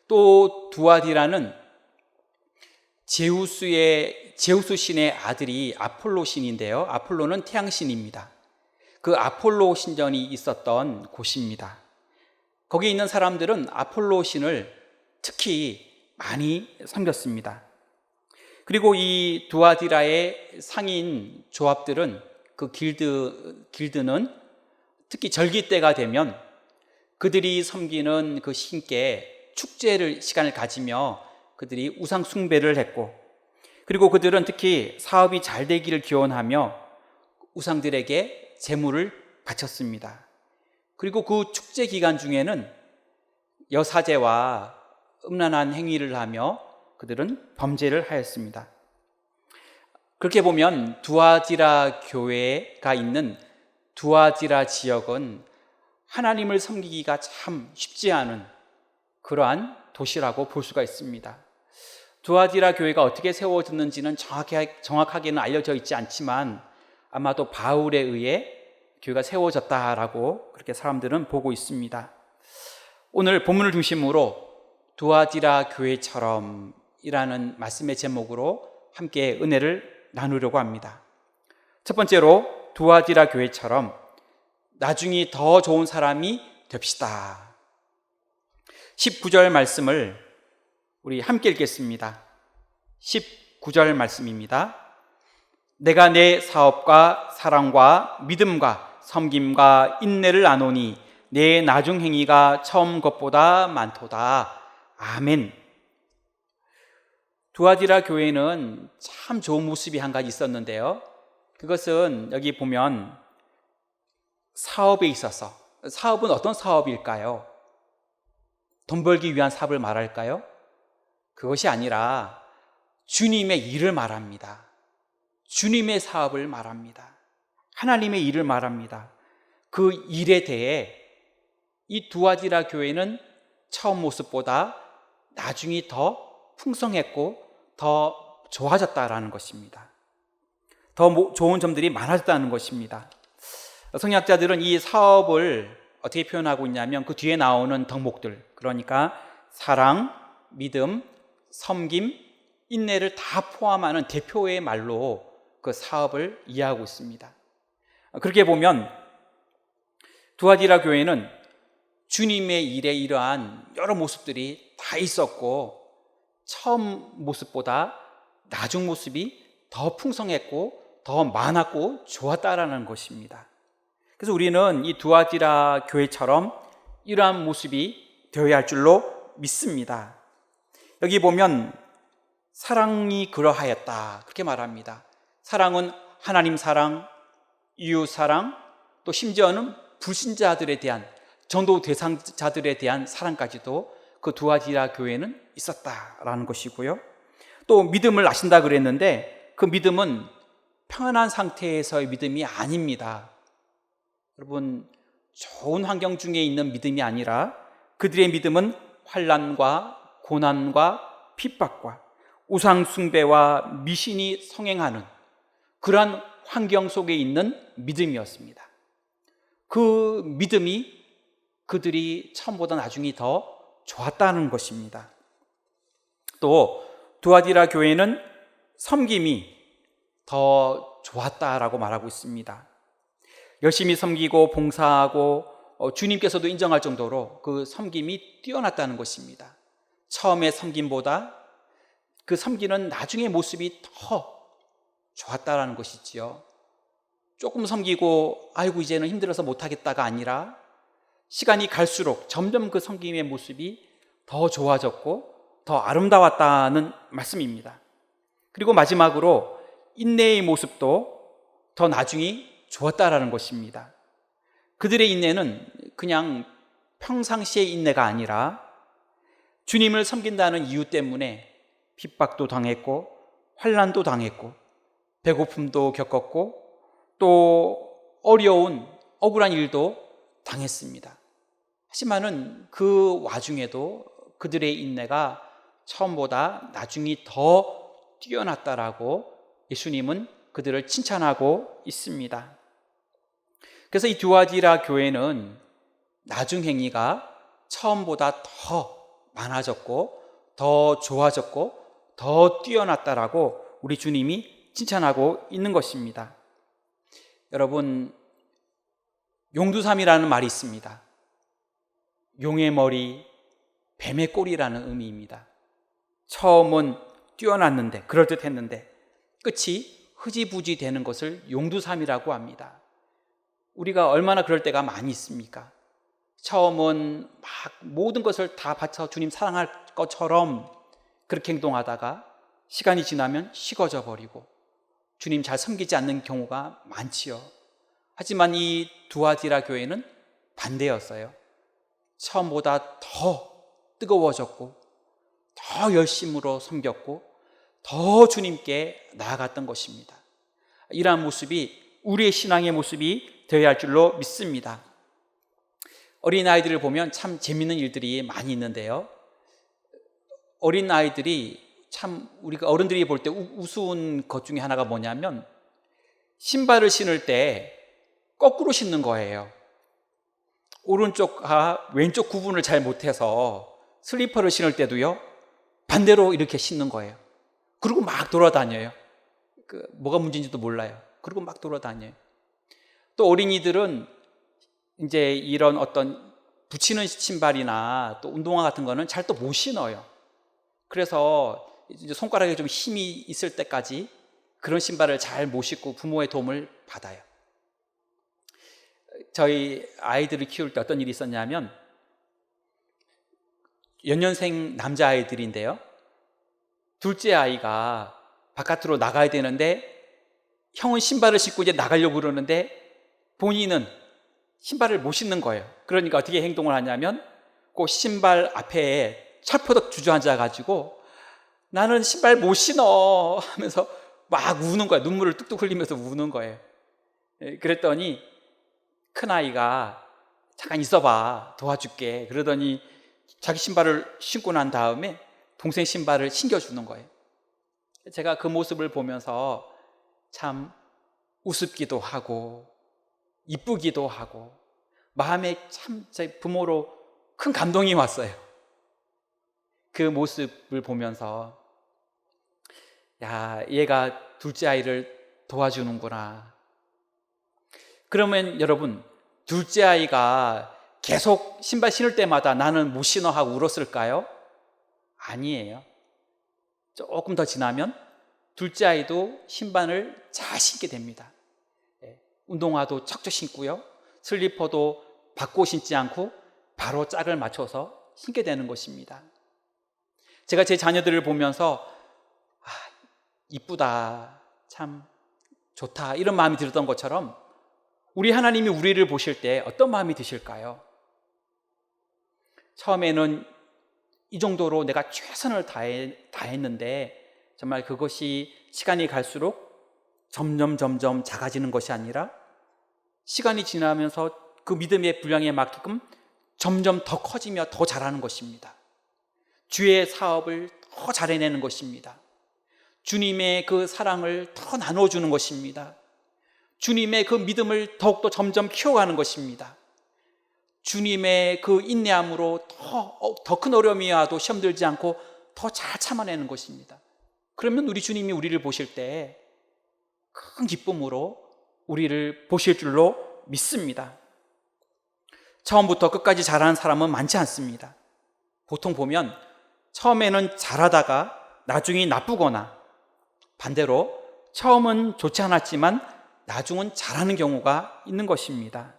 Speaker 7: 또 두아디라는 제우스 신의 아들이 아폴로 신인데요. 아폴로는 태양신입니다. 그 아폴로 신전이 있었던 곳입니다. 거기 있는 사람들은 아폴로 신을 특히 많이 섬겼습니다. 그리고 이 두아디라의 상인 조합들은 그 길드는 특히 절기 때가 되면 그들이 섬기는 그 신께 시간을 가지며 그들이 우상 숭배를 했고, 그리고 그들은 특히 사업이 잘 되기를 기원하며 우상들에게 제물을 바쳤습니다. 그리고 그 축제 기간 중에는 여사제와 음란한 행위를 하며 그들은 범죄를 하였습니다. 그렇게 보면 두아디라 교회가 있는 두아디라 지역은 하나님을 섬기기가 참 쉽지 않은 그러한 도시라고 볼 수가 있습니다. 두아디라 교회가 어떻게 세워졌는지는 정확하게는 알려져 있지 않지만 아마도 바울에 의해 교회가 세워졌다라고 그렇게 사람들은 보고 있습니다. 오늘 본문을 중심으로 두아디라 교회처럼 이라는 말씀의 제목으로 함께 은혜를 나누려고 합니다. 첫 번째로 두아디라 교회처럼 나중에 더 좋은 사람이 됩시다. 19절 말씀을 우리 함께 읽겠습니다. 19절 말씀입니다. 내가 내 사업과 사랑과 믿음과 섬김과 인내를 나누니 내 나중 행위가 처음 것보다 많도다. 아멘. 두아디라 교회는 참 좋은 모습이 한 가지 있었는데요. 그것은 여기 보면 사업에 있어서, 사업은 어떤 사업일까요? 돈 벌기 위한 사업을 말할까요? 그것이 아니라 주님의 일을 말합니다. 주님의 사업을 말합니다. 하나님의 일을 말합니다. 그 일에 대해 이 두아디라 교회는 처음 모습보다 나중이 더 풍성했고 더 좋아졌다라는 것입니다. 더 좋은 점들이 많아졌다는 것입니다. 성경학자들은 이 사업을 어떻게 표현하고 있냐면 그 뒤에 나오는 덕목들, 그러니까 사랑, 믿음, 섬김, 인내를 다 포함하는 대표의 말로 그 사업을 이해하고 있습니다. 그렇게 보면 두아디라 교회는 주님의 일에 이러한 여러 모습들이 다 있었고 처음 모습보다 나중 모습이 더 풍성했고 더 많았고 좋았다라는 것입니다. 그래서 우리는 이 두아디라 교회처럼 이러한 모습이 되어야 할 줄로 믿습니다. 여기 보면 사랑이 그러하였다 그렇게 말합니다. 사랑은 하나님 사랑, 이웃 사랑, 또 심지어는 불신자들에 대한 전도 대상자들에 대한 사랑까지도 그 두아디라 교회는 있었다라는 것이고요. 또 믿음을 아신다 그랬는데 그 믿음은 평안한 상태에서의 믿음이 아닙니다. 여러분, 좋은 환경 중에 있는 믿음이 아니라 그들의 믿음은 환난과 고난과 핍박과 우상 숭배와 미신이 성행하는 그러한 환경 속에 있는 믿음이었습니다. 그 믿음이 그들이 처음보다 나중이 더 좋았다는 것입니다. 또 두아디라 교회는 섬김이 더 좋았다라고 말하고 있습니다. 열심히 섬기고 봉사하고 주님께서도 인정할 정도로 그 섬김이 뛰어났다는 것입니다. 처음의 섬김보다 그 섬기는 나중의 모습이 더 좋았다라는 것이지요. 조금 섬기고 아이고 이제는 힘들어서 못하겠다가 아니라 시간이 갈수록 점점 그 섬김의 모습이 더 좋아졌고 더 아름다웠다는 말씀입니다. 그리고 마지막으로 인내의 모습도 더 나중이 좋았다라는 것입니다. 그들의 인내는 그냥 평상시의 인내가 아니라 주님을 섬긴다는 이유 때문에 핍박도 당했고 환난도 당했고 배고픔도 겪었고 또 어려운 억울한 일도 당했습니다. 하지만은 그 와중에도 그들의 인내가 처음보다 나중이 더 뛰어났다라고 예수님은 그들을 칭찬하고 있습니다. 그래서 이 두아디라 교회는 나중 행위가 처음보다 더 많아졌고 더 좋아졌고 더 뛰어났다라고 우리 주님이 칭찬하고 있는 것입니다. 여러분, 용두삼이라는 말이 있습니다. 용의 머리, 뱀의 꼬리라는 의미입니다. 처음은 뛰어났는데 그럴듯했는데 끝이 흐지부지 되는 것을 용두삼이라고 합니다. 우리가 얼마나 그럴 때가 많이 있습니까? 처음은 막 모든 것을 다 바쳐 주님 사랑할 것처럼 그렇게 행동하다가 시간이 지나면 식어져 버리고 주님 잘 섬기지 않는 경우가 많지요. 하지만 이 두아디라 교회는 반대였어요. 처음보다 더 뜨거워졌고 더 열심으로 섬겼고 더 주님께 나아갔던 것입니다. 이러한 모습이 우리의 신앙의 모습이 되어야 할 줄로 믿습니다. 어린아이들을 보면 참 재밌는 일들이 많이 있는데요. 어린아이들이 참 우리가 어른들이 볼 때 우스운 것 중에 하나가 뭐냐면 신발을 신을 때 거꾸로 신는 거예요. 오른쪽과 왼쪽 구분을 잘 못해서 슬리퍼를 신을 때도요 반대로 이렇게 신는 거예요. 그리고 막 돌아다녀요. 뭐가 문제인지도 몰라요. 그리고 막 돌아다녀요. 또 어린이들은 이제 이런 어떤 붙이는 신발이나 또 운동화 같은 거는 잘 또 못 신어요. 그래서 이제 손가락에 좀 힘이 있을 때까지 그런 신발을 잘 못 신고 부모의 도움을 받아요. 저희 아이들을 키울 때 어떤 일이 있었냐면 연년생 남자아이들인데요. 둘째 아이가 바깥으로 나가야 되는데 형은 신발을 신고 이제 나가려고 그러는데 본인은 신발을 못 신는 거예요. 그러니까 어떻게 행동을 하냐면 그 신발 앞에 철퍼덕 주저앉아가지고 나는 신발 못 신어 하면서 막 우는 거예요. 눈물을 뚝뚝 흘리면서 우는 거예요. 그랬더니 큰아이가 잠깐 있어봐 도와줄게 그러더니 자기 신발을 신고 난 다음에 동생 신발을 신겨주는 거예요. 제가 그 모습을 보면서 참 우습기도 하고 이쁘기도 하고 마음에 참 제 부모로 큰 감동이 왔어요. 그 모습을 보면서 야, 얘가 둘째 아이를 도와주는구나. 그러면 여러분, 둘째 아이가 계속 신발 신을 때마다 나는 못 신어 하고 울었을까요? 아니에요. 조금 더 지나면 둘째 아이도 신발을 잘 신게 됩니다. 운동화도 척척 신고요. 슬리퍼도 바꿔 신지 않고 바로 짝을 맞춰서 신게 되는 것입니다. 제가 제 자녀들을 보면서 이쁘다, 참 좋다 이런 마음이 들었던 것처럼 우리 하나님이 우리를 보실 때 어떤 마음이 드실까요? 처음에는 이 정도로 내가 최선을 다했는데 정말 그것이 시간이 갈수록 점점 작아지는 것이 아니라 시간이 지나면서 그 믿음의 분량에 맞게끔 점점 더 커지며 더 잘하는 것입니다. 주의 사업을 더 잘해내는 것입니다. 주님의 그 사랑을 더 나눠주는 것입니다. 주님의 그 믿음을 더욱더 점점 키워가는 것입니다. 주님의 그 인내함으로 더 큰 어려움이 와도 시험 들지 않고 더 잘 참아내는 것입니다. 그러면 우리 주님이 우리를 보실 때 큰 기쁨으로 우리를 보실 줄로 믿습니다. 처음부터 끝까지 잘하는 사람은 많지 않습니다. 보통 보면 처음에는 잘하다가 나중에 나쁘거나 반대로 처음은 좋지 않았지만 나중은 잘하는 경우가 있는 것입니다.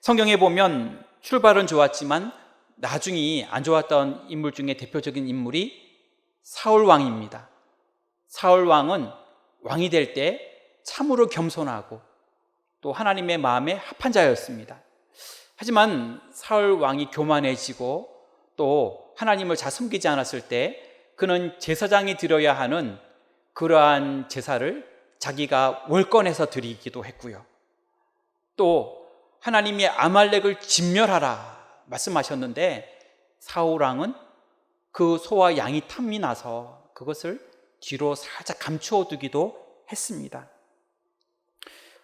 Speaker 7: 성경에 보면 출발은 좋았지만 나중이 안 좋았던 인물 중에 대표적인 인물이 사울 왕입니다. 사울 왕은 왕이 될 때 참으로 겸손하고 또 하나님의 마음에 합한 자였습니다. 하지만 사울 왕이 교만해지고 또 하나님을 잘 섬기지 않았을 때 그는 제사장이 드려야 하는 그러한 제사를 자기가 월권해서 드리기도 했고요. 또 하나님이 아말렉을 진멸하라 말씀하셨는데 사울 왕은 그 소와 양이 탐이 나서 그것을 뒤로 살짝 감추어 두기도 했습니다.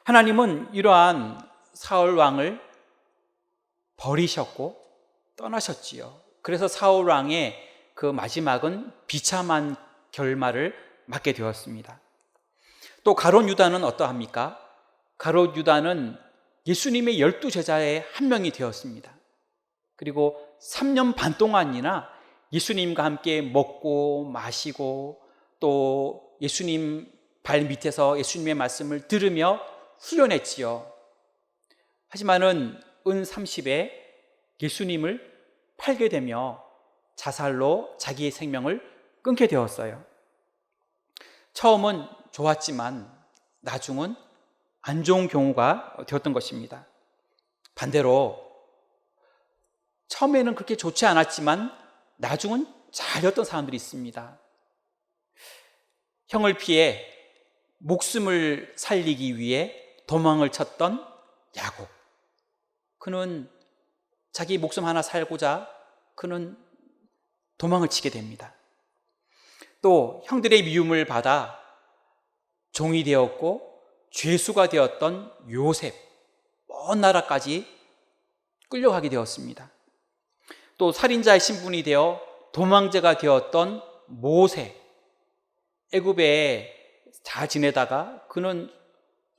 Speaker 7: 하나님은 이러한 사울 왕을 버리셨고 떠나셨지요. 그래서 사울 왕의 그 마지막은 비참한 결말을 맞게 되었습니다. 또 가롯 유다는 어떠합니까? 가롯 유다는 예수님의 12제자의 한 명이 되었습니다. 그리고 3년 반 동안이나 예수님과 함께 먹고 마시고 또 예수님 발 밑에서 예수님의 말씀을 들으며 훈련했지요. 하지만은 은 30에 예수님을 팔게 되며 자살로 자기의 생명을 끊게 되었어요. 처음은 좋았지만 나중은 안 좋은 경우가 되었던 것입니다. 반대로 처음에는 그렇게 좋지 않았지만 나중은 잘 되었던 사람들이 있습니다. 형을 피해 목숨을 살리기 위해 도망을 쳤던 야곱. 그는 자기 목숨 하나 살고자 그는 도망을 치게 됩니다. 또 형들의 미움을 받아 종이 되었고 죄수가 되었던 요셉, 먼 나라까지 끌려가게 되었습니다. 또 살인자의 신분이 되어 도망자가 되었던 모세, 애굽에 잘 지내다가 그는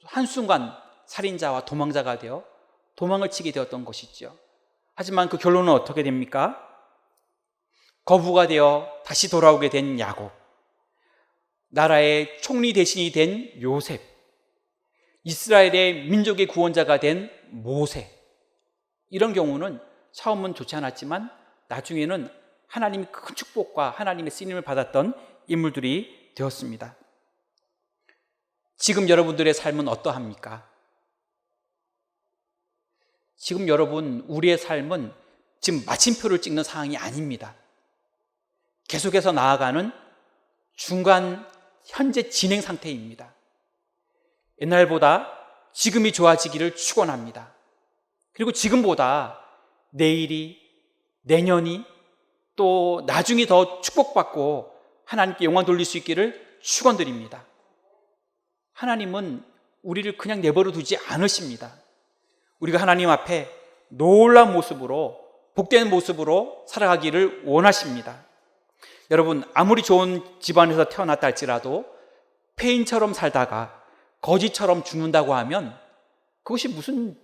Speaker 7: 한순간 살인자와 도망자가 되어 도망을 치게 되었던 것이죠. 하지만 그 결론은 어떻게 됩니까? 거부가 되어 다시 돌아오게 된 야곱, 나라의 총리 대신이 된 요셉, 이스라엘의 민족의 구원자가 된 모세, 이런 경우는 처음은 좋지 않았지만 나중에는 하나님의 큰 축복과 하나님의 쓰임을 받았던 인물들이 되었습니다. 지금 여러분들의 삶은 어떠합니까? 지금 여러분, 우리의 삶은 지금 마침표를 찍는 상황이 아닙니다. 계속해서 나아가는 중간 현재 진행 상태입니다. 옛날보다 지금이 좋아지기를 축원합니다. 그리고 지금보다 내일이, 내년이, 또 나중이 더 축복받고 하나님께 영광 돌릴 수 있기를 축원드립니다. 하나님은 우리를 그냥 내버려 두지 않으십니다. 우리가 하나님 앞에 놀라운 모습으로, 복된 모습으로 살아가기를 원하십니다. 여러분, 아무리 좋은 집안에서 태어났다 할지라도 폐인처럼 살다가 거지처럼 죽는다고 하면 그것이 무슨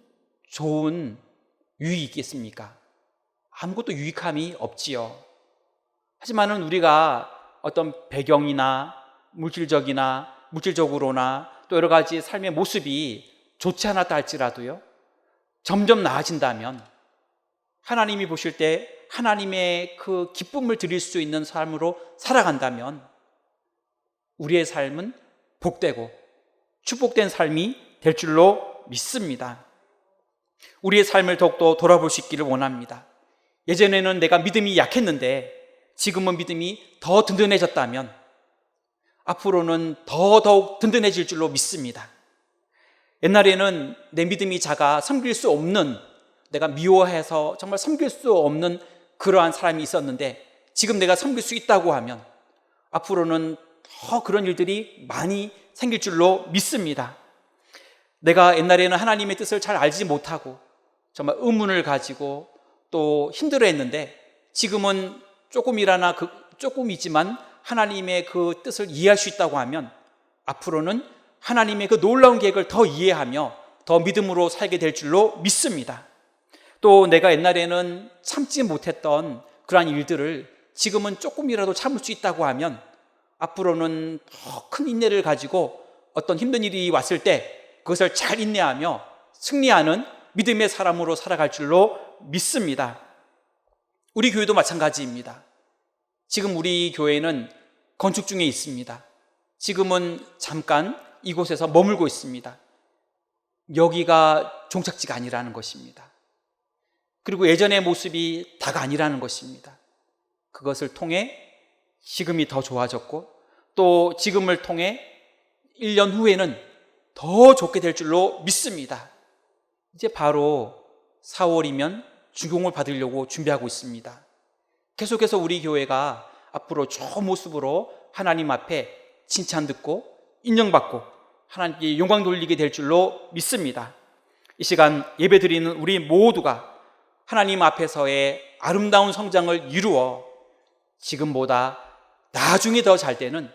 Speaker 7: 좋은 유익이 있겠습니까? 아무것도 유익함이 없지요. 하지만은 우리가 어떤 배경이나 물질적으로나 또 여러 가지 삶의 모습이 좋지 않았다 할지라도요, 점점 나아진다면 하나님이 보실 때 하나님의 그 기쁨을 드릴 수 있는 삶으로 살아간다면 우리의 삶은 복되고 축복된 삶이 될 줄로 믿습니다. 우리의 삶을 더욱더 돌아볼 수 있기를 원합니다. 예전에는 내가 믿음이 약했는데 지금은 믿음이 더 든든해졌다면 앞으로는 더더욱 든든해질 줄로 믿습니다. 옛날에는 내 믿음이 작아 섬길 수 없는, 내가 미워해서 정말 섬길 수 없는 그러한 사람이 있었는데 지금 내가 섬길 수 있다고 하면 앞으로는 더 그런 일들이 많이 생길 줄로 믿습니다. 내가 옛날에는 하나님의 뜻을 잘 알지 못하고 정말 의문을 가지고 또 힘들어했는데 지금은 조금이지만 하나님의 그 뜻을 이해할 수 있다고 하면 앞으로는 하나님의 그 놀라운 계획을 더 이해하며 더 믿음으로 살게 될 줄로 믿습니다. 또 내가 옛날에는 참지 못했던 그러한 일들을 지금은 조금이라도 참을 수 있다고 하면 앞으로는 더 큰 인내를 가지고 어떤 힘든 일이 왔을 때 그것을 잘 인내하며 승리하는 믿음의 사람으로 살아갈 줄로 믿습니다. 우리 교회도 마찬가지입니다. 지금 우리 교회는 건축 중에 있습니다. 지금은 잠깐 이곳에서 머물고 있습니다. 여기가 종착지가 아니라는 것입니다. 그리고 예전의 모습이 다가 아니라는 것입니다. 그것을 통해 지금이 더 좋아졌고 또 지금을 통해 1년 후에는 더 좋게 될 줄로 믿습니다. 이제 바로 4월이면 주공을 받으려고 준비하고 있습니다. 계속해서 우리 교회가 앞으로 좋은 모습으로 하나님 앞에 칭찬 듣고 인정받고 하나님께 영광 돌리게 될 줄로 믿습니다. 이 시간 예배 드리는 우리 모두가 하나님 앞에서의 아름다운 성장을 이루어 지금보다 나중에 더 잘 되는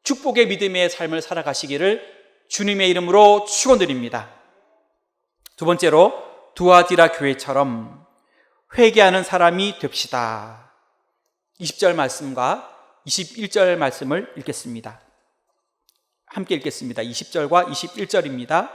Speaker 7: 축복의 믿음의 삶을 살아가시기를 주님의 이름으로 축원드립니다. 두 번째로 두아디라 교회처럼 회개하는 사람이 됩시다. 20절 말씀과 21절 말씀을 읽겠습니다. 함께 읽겠습니다. 20절과 21절입니다.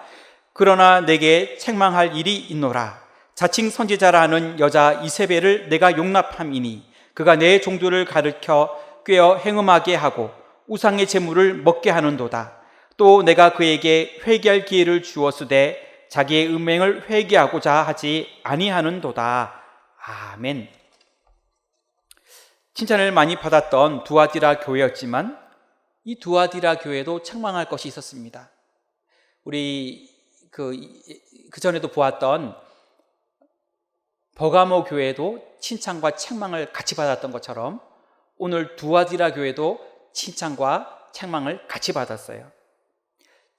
Speaker 7: 그러나 내게 책망할 일이 있노라. 자칭 선지자라는 여자 이세벨을 내가 용납함이니 그가 내 종들을 가르쳐 꾀어 행음하게 하고 우상의 제물을 먹게 하는도다. 또 내가 그에게 회개할 기회를 주었으되 자기의 음행을 회개하고자 하지 아니하는도다. 아멘. 칭찬을 많이 받았던 두아디라 교회였지만 이 두아디라 교회도 책망할 것이 있었습니다. 우리 그 전에도 보았던 버가모 교회도 칭찬과 책망을 같이 받았던 것처럼 오늘 두아디라 교회도 칭찬과 책망을 같이 받았어요.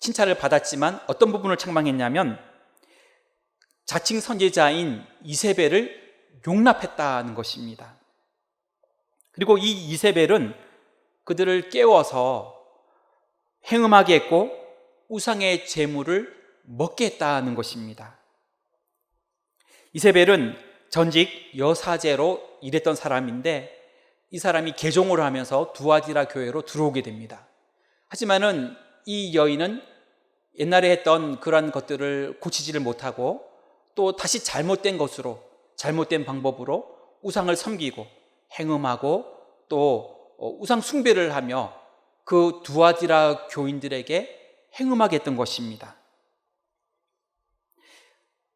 Speaker 7: 칭찬을 받았지만 어떤 부분을 책망했냐면 자칭 선지자인 이세벨을 용납했다는 것입니다. 그리고 이 이세벨은 그들을 깨워서 행음하게 했고 우상의 제물을 먹게 했다는 것입니다. 이세벨은 전직 여사제로 일했던 사람인데 이 사람이 개종을 하면서 두아디라 교회로 들어오게 됩니다. 하지만은 이 여인은 옛날에 했던 그러한 것들을 고치지를 못하고 또 다시 잘못된 것으로, 잘못된 방법으로 우상을 섬기고 행음하고 또 우상 숭배를 하며 그 두아디라 교인들에게 행음하게 했던 것입니다.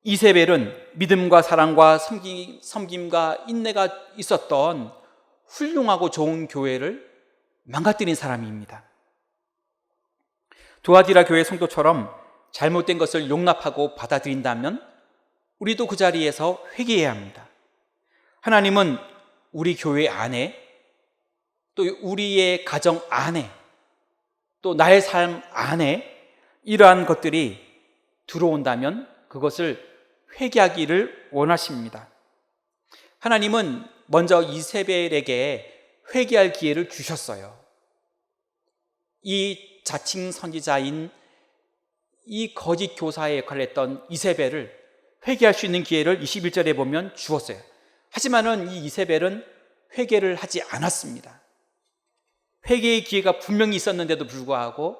Speaker 7: 이세벨은 믿음과 사랑과 섬김과 인내가 있었던 훌륭하고 좋은 교회를 망가뜨린 사람입니다. 두아디라 교회 성도처럼 잘못된 것을 용납하고 받아들인다면 우리도 그 자리에서 회개해야 합니다. 하나님은 우리 교회 안에, 또 우리의 가정 안에, 또 나의 삶 안에 이러한 것들이 들어온다면 그것을 회개하기를 원하십니다. 하나님은 먼저 이세벨에게 회개할 기회를 주셨어요. 이 자칭 선지자인 이 거짓 교사의 역할을 했던 이세벨을 회개할 수 있는 기회를 21절에 보면 주었어요. 하지만은 이 이세벨은 회개를 하지 않았습니다. 회개의 기회가 분명히 있었는데도 불구하고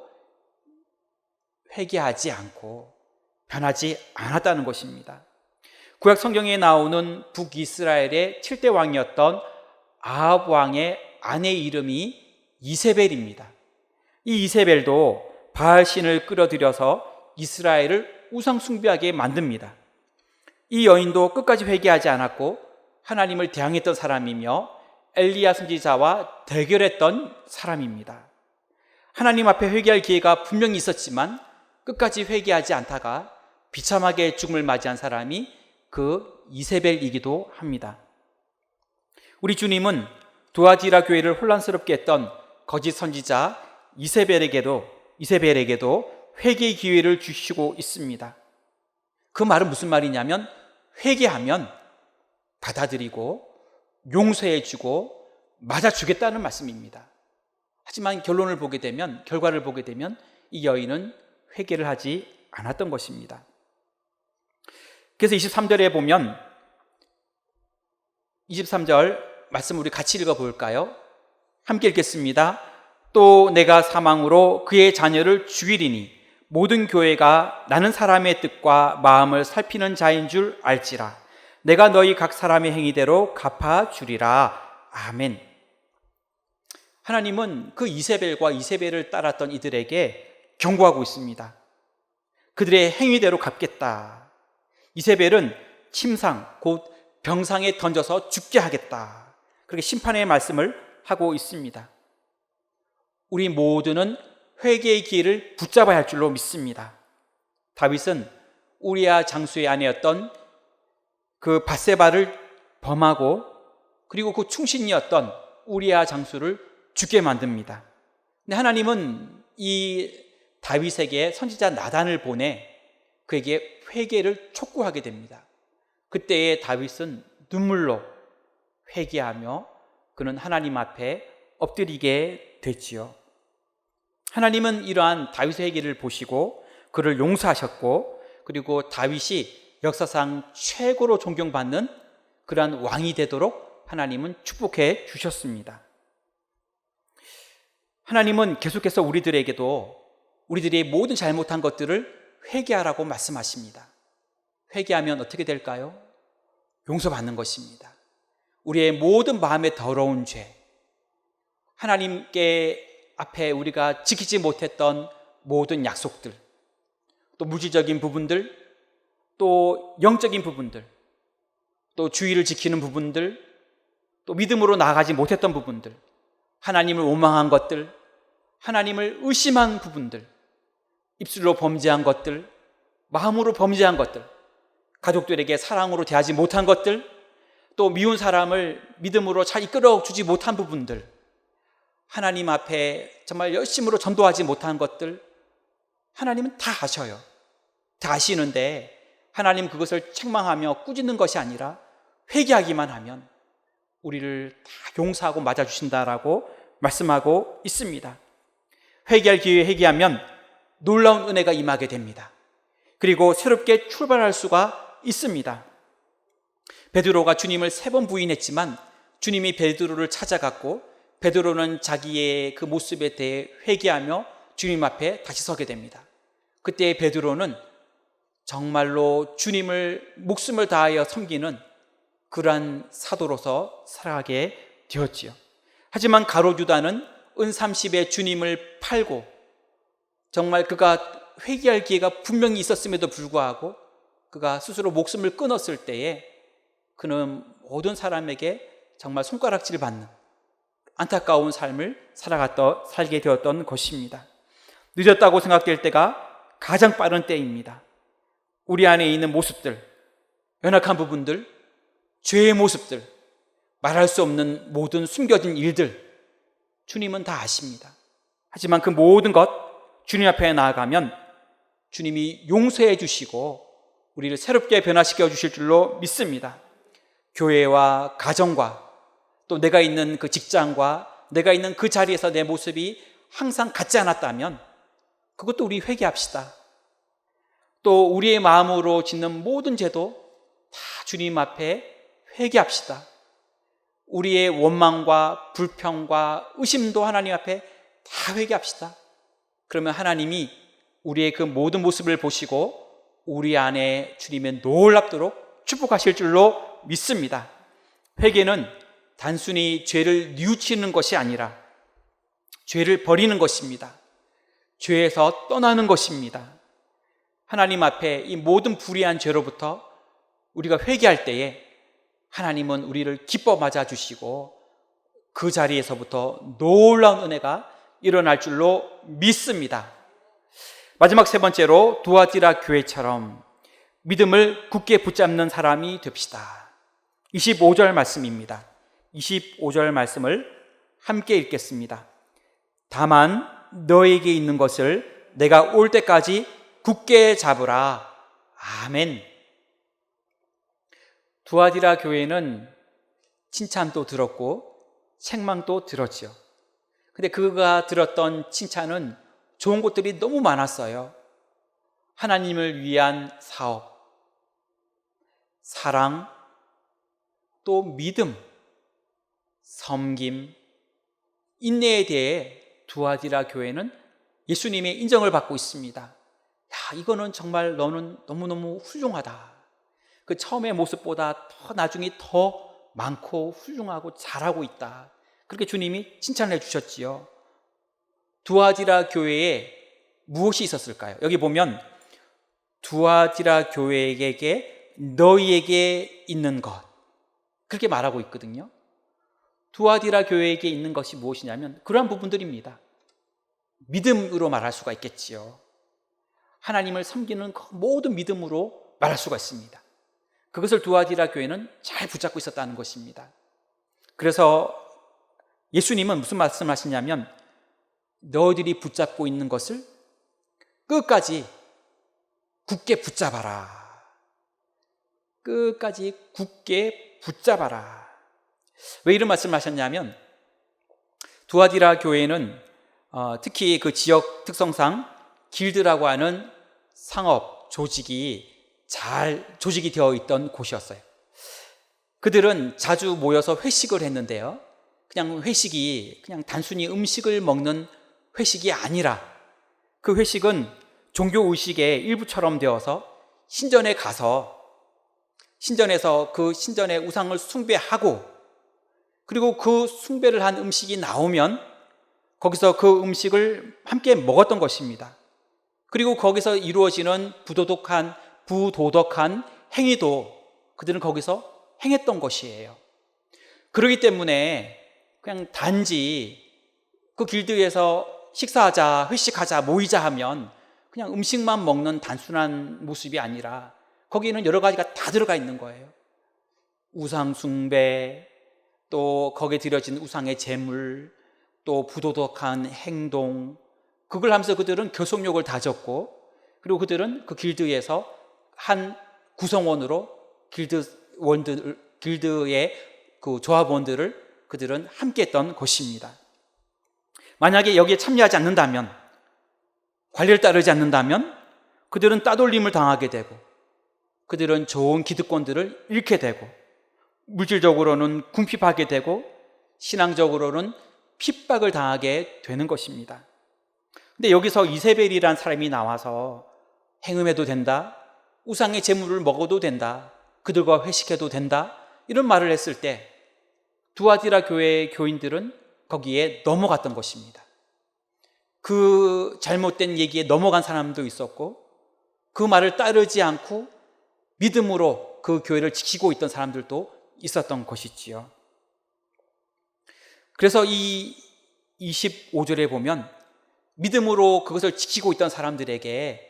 Speaker 7: 회개하지 않고 변하지 않았다는 것입니다. 구약 성경에 나오는 북이스라엘의 7대 왕이었던 아합 왕의 아내 이름이 이세벨입니다. 이 이세벨도 바알신을 끌어들여서 이스라엘을 우상 숭배하게 만듭니다. 이 여인도 끝까지 회개하지 않았고 하나님을 대항했던 사람이며 엘리야 선지자와 대결했던 사람입니다. 하나님 앞에 회개할 기회가 분명히 있었지만 끝까지 회개하지 않다가 비참하게 죽음을 맞이한 사람이 그 이세벨이기도 합니다. 우리 주님은 두아디라 교회를 혼란스럽게 했던 거짓 선지자 이세벨에게도 회개의 기회를 주시고 있습니다. 그 말은 무슨 말이냐면 회개하면 받아들이고 용서해주고 맞아주겠다는 말씀입니다. 하지만 결과를 보게 되면 이 여인은 회개를 하지 않았던 것입니다. 그래서 23절에 보면 23절 말씀 우리 같이 읽어볼까요? 함께 읽겠습니다. 또 내가 사망으로 그의 자녀를 죽이리니 모든 교회가 나는 사람의 뜻과 마음을 살피는 자인 줄 알지라. 내가 너희 각 사람의 행위대로 갚아주리라. 아멘. 하나님은 그 이세벨과 이세벨을 따랐던 이들에게 경고하고 있습니다. 그들의 행위대로 갚겠다. 이세벨은 침상, 곧 병상에 던져서 죽게 하겠다. 그렇게 심판의 말씀을 하고 있습니다. 우리 모두는 회개의 기회를 붙잡아야 할 줄로 믿습니다. 다윗은 우리아 장수의 아내였던 그 밧세바를 범하고 그리고 그 충신이었던 우리아 장수를 죽게 만듭니다. 근데 하나님은 이 다윗에게 선지자 나단을 보내 그에게 회개를 촉구하게 됩니다. 그때의 다윗은 눈물로 회개하며 그는 하나님 앞에 엎드리게 됐지요. 하나님은 이러한 다윗의 회개를 보시고 그를 용서하셨고 그리고 다윗이 역사상 최고로 존경받는 그러한 왕이 되도록 하나님은 축복해 주셨습니다. 하나님은 계속해서 우리들에게도 우리들이 모든 잘못한 것들을 회개하라고 말씀하십니다. 회개하면 어떻게 될까요? 용서받는 것입니다. 우리의 모든 마음에 더러운 죄, 하나님께 앞에 우리가 지키지 못했던 모든 약속들, 또 물질적인 부분들, 또 영적인 부분들, 또 주의를 지키는 부분들, 또 믿음으로 나아가지 못했던 부분들, 하나님을 원망한 것들, 하나님을 의심한 부분들, 입술로 범죄한 것들, 마음으로 범죄한 것들, 가족들에게 사랑으로 대하지 못한 것들, 또 미운 사람을 믿음으로 잘 이끌어주지 못한 부분들, 하나님 앞에 정말 열심으로 전도하지 못한 것들, 하나님은 다 아셔요. 다 아시는데 하나님 그것을 책망하며 꾸짖는 것이 아니라 회개하기만 하면 우리를 다 용서하고 맞아주신다라고 말씀하고 있습니다. 회개할 기회에 회개하면 놀라운 은혜가 임하게 됩니다. 그리고 새롭게 출발할 수가 있습니다. 베드로가 주님을 3번 부인했지만 주님이 베드로를 찾아갔고 베드로는 자기의 그 모습에 대해 회개하며 주님 앞에 다시 서게 됩니다. 그때 베드로는 정말로 주님을 목숨을 다하여 섬기는 그러한 사도로서 살아가게 되었지요. 하지만 가롯 유다는 은 30에 주님을 팔고 정말 그가 회개할 기회가 분명히 있었음에도 불구하고 그가 스스로 목숨을 끊었을 때에 그는 모든 사람에게 정말 손가락질 받는 안타까운 삶을 살게 되었던 것입니다. 늦었다고 생각될 때가 가장 빠른 때입니다. 우리 안에 있는 모습들, 연약한 부분들, 죄의 모습들, 말할 수 없는 모든 숨겨진 일들, 주님은 다 아십니다. 하지만 그 모든 것 주님 앞에 나아가면 주님이 용서해 주시고 우리를 새롭게 변화시켜 주실 줄로 믿습니다. 교회와 가정과 또 내가 있는 그 직장과 내가 있는 그 자리에서 내 모습이 항상 같지 않았다면 그것도 우리 회개합시다. 또 우리의 마음으로 짓는 모든 죄도 다 주님 앞에 회개합시다. 우리의 원망과 불평과 의심도 하나님 앞에 다 회개합시다. 그러면 하나님이 우리의 그 모든 모습을 보시고 우리 안에 주님의 놀랍도록 축복하실 줄로 믿습니다. 회개는 단순히 죄를 뉘우치는 것이 아니라 죄를 버리는 것입니다. 죄에서 떠나는 것입니다. 하나님 앞에 이 모든 불의한 죄로부터 우리가 회개할 때에 하나님은 우리를 기뻐 맞아주시고 그 자리에서부터 놀라운 은혜가 일어날 줄로 믿습니다. 마지막 세 번째로 두아디라 교회처럼 믿음을 굳게 붙잡는 사람이 됩시다. 25절 말씀입니다. 25절 말씀을 함께 읽겠습니다. 다만 너에게 있는 것을 내가 올 때까지 굳게 잡으라. 아멘. 두아디라 교회는 칭찬도 들었고 책망도 들었죠. 근데 그가 들었던 칭찬은 좋은 것들이 너무 많았어요. 하나님을 위한 사업, 사랑, 또 믿음, 섬김, 인내에 대해 두아디라 교회는 예수님의 인정을 받고 있습니다. 야, 이거는 정말 너는 너무너무 훌륭하다. 그 처음의 모습보다 더 나중에 더 많고 훌륭하고 잘하고 있다. 그렇게 주님이 칭찬해 주셨지요. 두아디라 교회에 무엇이 있었을까요? 여기 보면 두아디라 교회에게 너희에게 있는 것, 그렇게 말하고 있거든요. 두아디라 교회에게 있는 것이 무엇이냐면 그러한 부분들입니다. 믿음으로 말할 수가 있겠지요. 하나님을 섬기는 그 모든 믿음으로 말할 수가 있습니다. 그것을 두아디라 교회는 잘 붙잡고 있었다는 것입니다. 그래서 예수님은 무슨 말씀하시냐면 너희들이 붙잡고 있는 것을 끝까지 굳게 붙잡아라. 끝까지 굳게 붙잡아라. 왜 이런 말씀을 하셨냐면 두아디라 교회는 특히 그 지역 특성상 길드라고 하는 상업 조직이 잘 조직이 되어 있던 곳이었어요. 그들은 자주 모여서 회식을 했는데요. 그냥 회식이 그냥 단순히 음식을 먹는 회식이 아니라 그 회식은 종교의식의 일부처럼 되어서 신전에 가서 신전에서 그 신전의 우상을 숭배하고 그리고 그 숭배를 한 음식이 나오면 거기서 그 음식을 함께 먹었던 것입니다. 그리고 거기서 이루어지는 부도덕한 행위도 그들은 거기서 행했던 것이에요. 그렇기 때문에 그냥 단지 그 길드에서 식사하자, 회식하자, 모이자 하면 그냥 음식만 먹는 단순한 모습이 아니라 거기에는 여러 가지가 다 들어가 있는 거예요. 우상 숭배, 또 거기에 드려진 우상의 제물, 또 부도덕한 행동, 그걸 하면서 그들은 결속력을 다졌고 그리고 그들은 그 길드에서 한 구성원으로 길드의 그 조합원들을 그들은 함께 했던 것입니다. 만약에 여기에 참여하지 않는다면, 관리를 따르지 않는다면 그들은 따돌림을 당하게 되고 그들은 좋은 기득권들을 잃게 되고 물질적으로는 궁핍하게 되고 신앙적으로는 핍박을 당하게 되는 것입니다. 근데 여기서 이세벨이라는 사람이 나와서 행음해도 된다, 우상의 제물을 먹어도 된다, 그들과 회식해도 된다, 이런 말을 했을 때 두아디라 교회의 교인들은 거기에 넘어갔던 것입니다. 그 잘못된 얘기에 넘어간 사람도 있었고, 그 말을 따르지 않고 믿음으로 그 교회를 지키고 있던 사람들도 있었던 것이지요. 그래서 이 25절에 보면 믿음으로 그것을 지키고 있던 사람들에게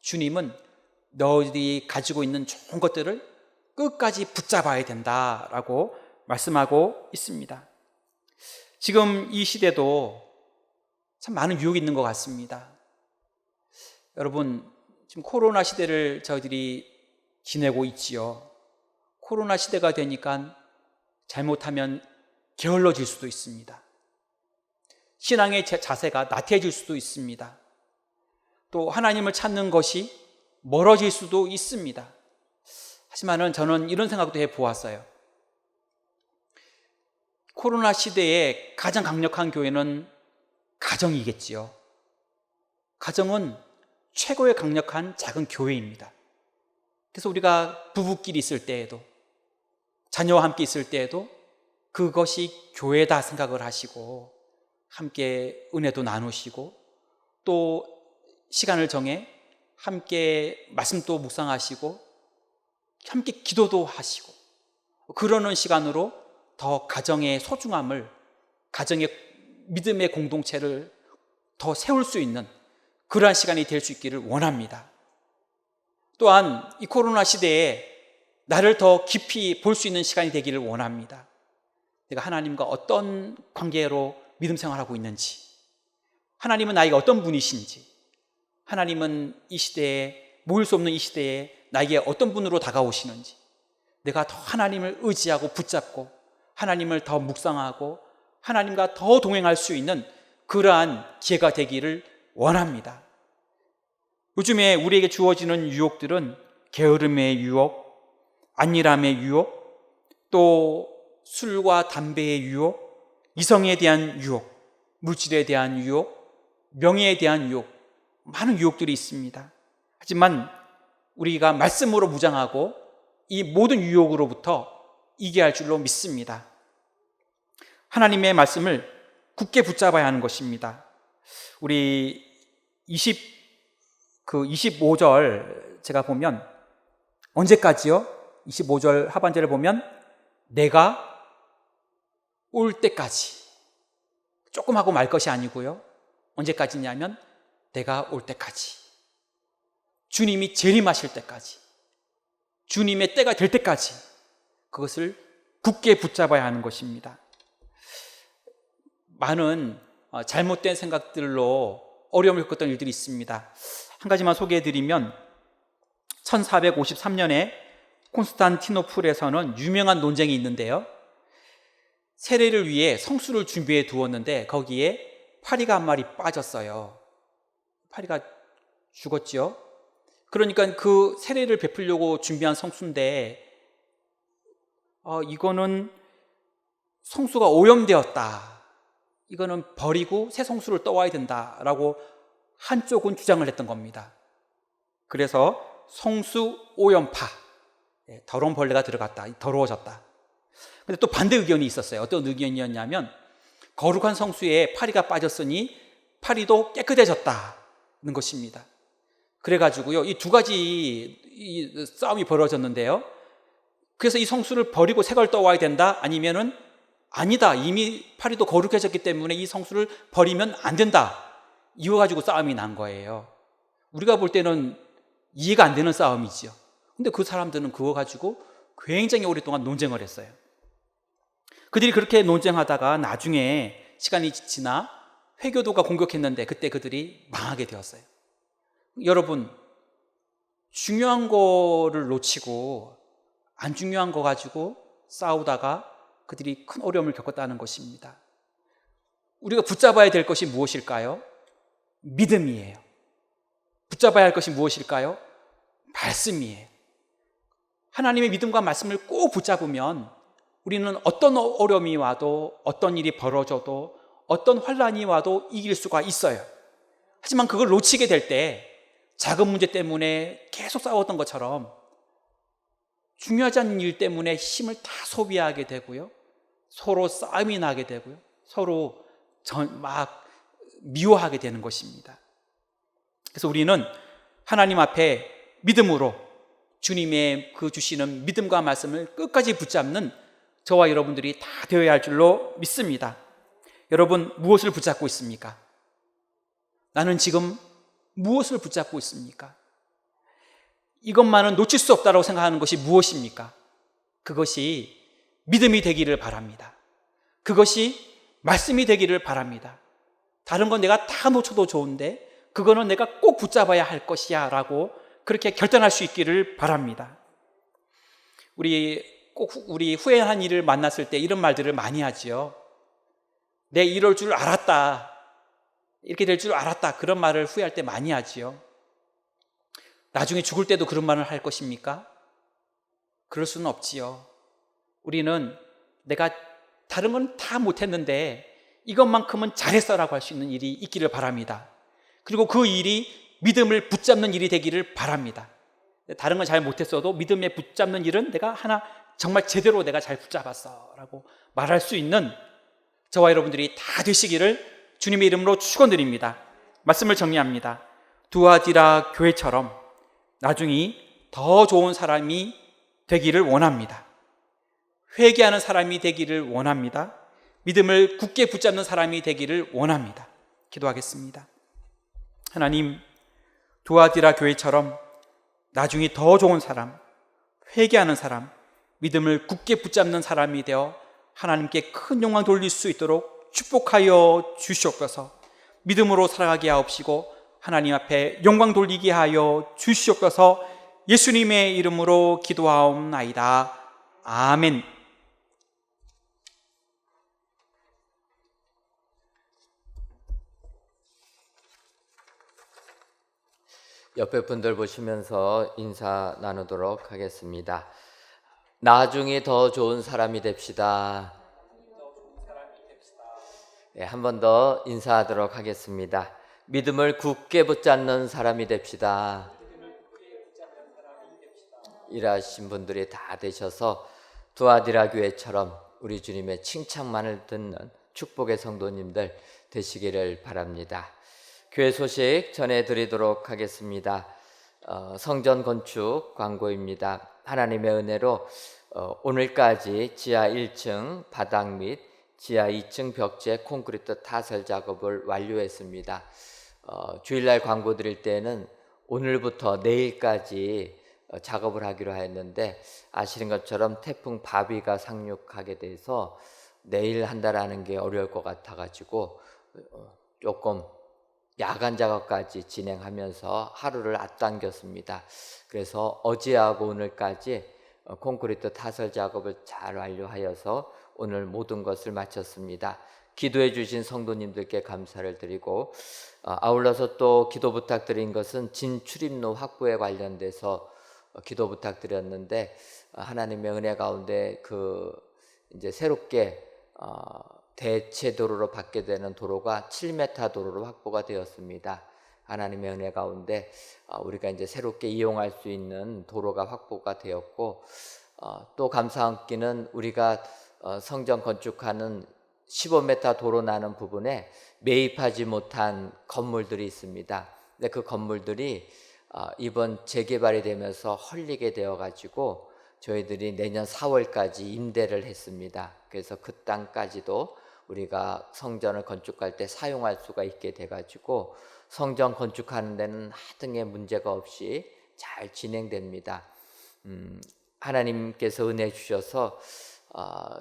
Speaker 7: 주님은 너희들이 가지고 있는 좋은 것들을 끝까지 붙잡아야 된다라고 말씀하고 있습니다. 지금 이 시대도 참 많은 유혹이 있는 것 같습니다. 여러분, 지금 코로나 시대를 저희들이 지내고 있지요. 코로나 시대가 되니까 잘못하면 게을러질 수도 있습니다. 신앙의 자세가 나태해질 수도 있습니다. 또 하나님을 찾는 것이 멀어질 수도 있습니다. 하지만은 저는 이런 생각도 해보았어요. 코로나 시대에 가장 강력한 교회는 가정이겠지요. 가정은 최고의 강력한 작은 교회입니다. 그래서 우리가 부부끼리 있을 때에도, 자녀와 함께 있을 때에도 그것이 교회다 생각을 하시고 함께 은혜도 나누시고 또 시간을 정해 함께 말씀도 묵상하시고 함께 기도도 하시고 그러는 시간으로 더 가정의 소중함을, 가정의 믿음의 공동체를 더 세울 수 있는 그러한 시간이 될 수 있기를 원합니다. 또한 이 코로나 시대에 나를 더 깊이 볼 수 있는 시간이 되기를 원합니다. 내가 하나님과 어떤 관계로 믿음 생활하고 있는지, 하나님은 나에게 어떤 분이신지, 하나님은 이 시대에, 모일 수 없는 이 시대에 나에게 어떤 분으로 다가오시는지, 내가 더 하나님을 의지하고 붙잡고 하나님을 더 묵상하고 하나님과 더 동행할 수 있는 그러한 기회가 되기를 원합니다. 요즘에 우리에게 주어지는 유혹들은 게으름의 유혹, 안일함의 유혹, 또 술과 담배의 유혹, 이성에 대한 유혹, 물질에 대한 유혹, 명예에 대한 유혹, 많은 유혹들이 있습니다. 하지만 우리가 말씀으로 무장하고 이 모든 유혹으로부터 이겨야 할 줄로 믿습니다. 하나님의 말씀을 굳게 붙잡아야 하는 것입니다. 우리 25절 제가 보면 언제까지요? 25절 하반절을 보면 내가 올 때까지, 조금 하고 말 것이 아니고요. 언제까지냐면 내가 올 때까지, 주님이 재림하실 때까지, 주님의 때가 될 때까지 그것을 굳게 붙잡아야 하는 것입니다. 많은 잘못된 생각들로 어려움을 겪었던 일들이 있습니다. 한 가지만 소개해드리면 1453년에 콘스탄티노플에서는 유명한 논쟁이 있는데요. 세례를 위해 성수를 준비해 두었는데 거기에 파리가 한 마리 빠졌어요. 파리가 죽었죠. 그러니까 그 세례를 베풀려고 준비한 성수인데 이거는 성수가 오염되었다, 이거는 버리고 새 성수를 떠와야 된다라고 한쪽은 주장을 했던 겁니다. 그래서 성수 오염파, 더러운 벌레가 들어갔다, 더러워졌다. 근데 또 반대 의견이 있었어요. 어떤 의견이었냐면 거룩한 성수에 파리가 빠졌으니 파리도 깨끗해졌다는 것입니다. 그래가지고요, 이 두 가지 싸움이 벌어졌는데요. 그래서 이 성수를 버리고 새 걸 떠와야 된다, 아니면은 아니다, 이미 파리도 거룩해졌기 때문에 이 성수를 버리면 안 된다, 이거 가지고 싸움이 난 거예요. 우리가 볼 때는 이해가 안 되는 싸움이죠. 근데 그 사람들은 그거 가지고 굉장히 오랫동안 논쟁을 했어요. 그들이 그렇게 논쟁하다가 나중에 시간이 지나 회교도가 공격했는데 그때 그들이 망하게 되었어요. 여러분, 중요한 거를 놓치고 안 중요한 거 가지고 싸우다가 그들이 큰 어려움을 겪었다는 것입니다. 우리가 붙잡아야 될 것이 무엇일까요? 믿음이에요. 붙잡아야 할 것이 무엇일까요? 말씀이에요. 하나님의 믿음과 말씀을 꼭 붙잡으면 우리는 어떤 어려움이 와도, 어떤 일이 벌어져도, 어떤 환난이 와도 이길 수가 있어요. 하지만 그걸 놓치게 될 때 작은 문제 때문에 계속 싸웠던 것처럼 중요하지 않은 일 때문에 힘을 다 소비하게 되고요. 서로 싸움이 나게 되고요. 서로 막 미워하게 되는 것입니다. 그래서 우리는 하나님 앞에 믿음으로 주님의 그 주시는 믿음과 말씀을 끝까지 붙잡는 저와 여러분들이 다 되어야 할 줄로 믿습니다. 여러분, 무엇을 붙잡고 있습니까? 나는 지금 무엇을 붙잡고 있습니까? 이것만은 놓칠 수 없다고 생각하는 것이 무엇입니까? 그것이 믿음이 되기를 바랍니다. 그것이 말씀이 되기를 바랍니다. 다른 건 내가 다 놓쳐도 좋은데 그거는 내가 꼭 붙잡아야 할 것이야 라고 그렇게 결단할 수 있기를 바랍니다. 우리 후회한 일을 만났을 때 이런 말들을 많이 하지요. 내 이럴 줄 알았다, 이렇게 될 줄 알았다, 그런 말을 후회할 때 많이 하지요. 나중에 죽을 때도 그런 말을 할 것입니까? 그럴 수는 없지요. 우리는 내가 다른 건 다 못했는데 이것만큼은 잘했어라고 할 수 있는 일이 있기를 바랍니다. 그리고 그 일이 믿음을 붙잡는 일이 되기를 바랍니다. 다른 건 잘 못했어도 믿음에 붙잡는 일은 내가 하나 정말 제대로 내가 잘 붙잡았어 라고 말할 수 있는 저와 여러분들이 다 되시기를 주님의 이름으로 축원드립니다. 말씀을 정리합니다. 두아디라 교회처럼 나중에 더 좋은 사람이 되기를 원합니다. 회개하는 사람이 되기를 원합니다. 믿음을 굳게 붙잡는 사람이 되기를 원합니다. 기도하겠습니다. 하나님, 두아디라 교회처럼 나중에 더 좋은 사람, 회개하는 사람, 믿음을 굳게 붙잡는 사람이 되어 하나님께 큰 영광 돌릴 수 있도록 축복하여 주시옵소서. 믿음으로 살아가게 하옵시고 하나님 앞에 영광 돌리게 하여 주시옵소서. 예수님의 이름으로 기도하옵나이다. 아멘.
Speaker 6: 옆에 분들 보시면서 인사 나누도록 하겠습니다. 나중에 더 좋은 사람이 됩시다. 네, 한 번 더 인사하도록 하겠습니다. 믿음을 굳게 붙잡는 사람이 됩시다. 일하신 분들이 다 되셔서 두아디라 교회처럼 우리 주님의 칭찬만을 듣는 축복의 성도님들 되시기를 바랍니다. 교회 소식 전해드리도록 하겠습니다. 성전 건축 광고입니다. 하나님의 은혜로 오늘까지 지하 1층 바닥 및 지하 2층 벽체 콘크리트 타설 작업을 완료했습니다. 주일날 광고 드릴 때는 오늘부터 내일까지 작업을 하기로 했는데 아시는 것처럼 태풍 바비가 상륙하게 돼서 내일 한다라는 게 어려울 것 같아가지고 조금 야간 작업까지 진행하면서 하루를 앞당겼습니다. 그래서 어제하고 오늘까지 콘크리트 타설 작업을 잘 완료하여서 오늘 모든 것을 마쳤습니다. 기도해 주신 성도님들께 감사를 드리고 아울러서 또 기도 부탁드린 것은 진출입로 확보에 관련돼서 기도 부탁드렸는데 하나님의 은혜 가운데 이제 새롭게 대체 도로로 받게 되는 도로가 7m 도로로 확보가 되었습니다. 하나님의 은혜 가운데 우리가 이제 새롭게 이용할 수 있는 도로가 확보가 되었고 또 감사한 끼는 우리가 성전 건축하는 15m 도로 나는 부분에 매입하지 못한 건물들이 있습니다. 근데 그 건물들이 이번 재개발이 되면서 헐리게 되어가지고 저희들이 내년 4월까지 임대를 했습니다. 그래서 그 땅까지도 우리가 성전을 건축할 때 사용할 수가 있게 돼가지고 성전 건축하는 데는 하등의 문제가 없이 잘 진행됩니다. 하나님께서 은혜 주셔서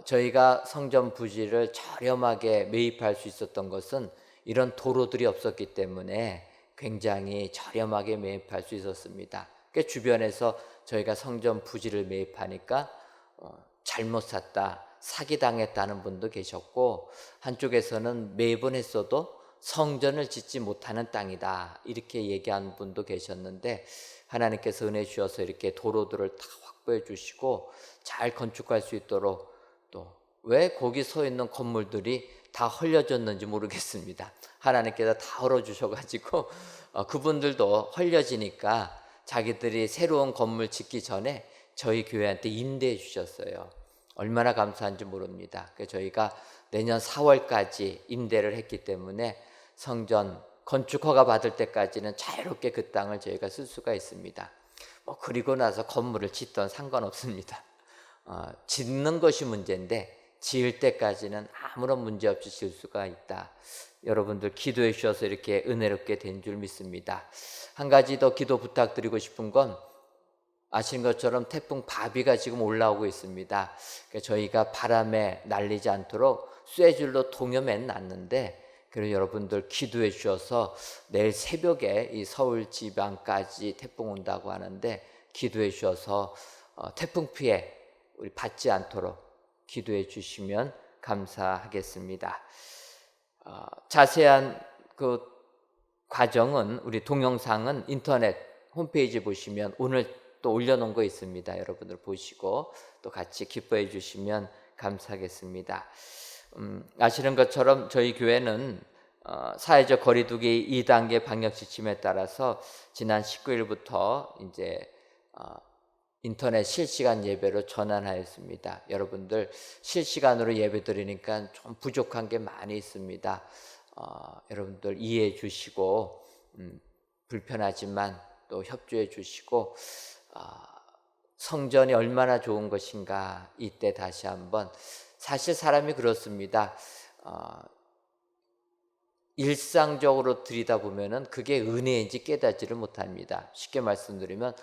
Speaker 6: 저희가 성전 부지를 저렴하게 매입할 수 있었던 것은 이런 도로들이 없었기 때문에 굉장히 저렴하게 매입할 수 있었습니다. 주변에서 저희가 성전 부지를 매입하니까 잘못 샀다, 사기당했다는 분도 계셨고 한쪽에서는 매입은 했어도 성전을 짓지 못하는 땅이다 이렇게 얘기한 분도 계셨는데 하나님께서 은혜 주셔서 이렇게 도로들을 다 확보해 주시고 잘 건축할 수 있도록 또 왜 거기 서 있는 건물들이 다 헐려졌는지 모르겠습니다. 하나님께서 다 헐어주셔가지고 그분들도 헐려지니까 자기들이 새로운 건물 짓기 전에 저희 교회한테 임대해 주셨어요. 얼마나 감사한지 모릅니다. 그래서 저희가 내년 4월까지 임대를 했기 때문에 성전 건축 허가 받을 때까지는 자유롭게 그 땅을 저희가 쓸 수가 있습니다. 그리고 나서 건물을 짓던 상관없습니다. 짓는 것이 문제인데 지을 때까지는 아무런 문제 없이 지을 수가 있다. 여러분들 기도해 주셔서 이렇게 은혜롭게 된 줄 믿습니다. 한 가지 더 기도 부탁드리고 싶은 건 아시는 것처럼 태풍 바비가 지금 올라오고 있습니다. 저희가 바람에 날리지 않도록 쇠줄로 동여매 놨는데, 그리고 여러분들 기도해 주셔서 내일 새벽에 이 서울 지방까지 태풍 온다고 하는데 기도해 주셔서 태풍 피해 우리 받지 않도록 기도해 주시면 감사하겠습니다. 자세한 그 과정은 우리 동영상은 인터넷 홈페이지 보시면 오늘 또 올려놓은 거 있습니다. 여러분들 보시고 또 같이 기뻐해 주시면 감사하겠습니다. 아시는 것처럼 저희 교회는 사회적 거리두기 2단계 방역 지침에 따라서 지난 19일부터 이제 인터넷 실시간 예배로 전환하였습니다. 여러분들 실시간으로 예배 드리니까 좀 부족한 게 많이 있습니다. 여러분들 이해해 주시고 불편하지만 또 협조해 주시고 성전이 얼마나 좋은 것인가 이때 다시 한번, 사실 사람이 그렇습니다. 일상적으로 드리다 보면은 그게 은혜인지 깨닫지를 못합니다. 쉽게 말씀드리면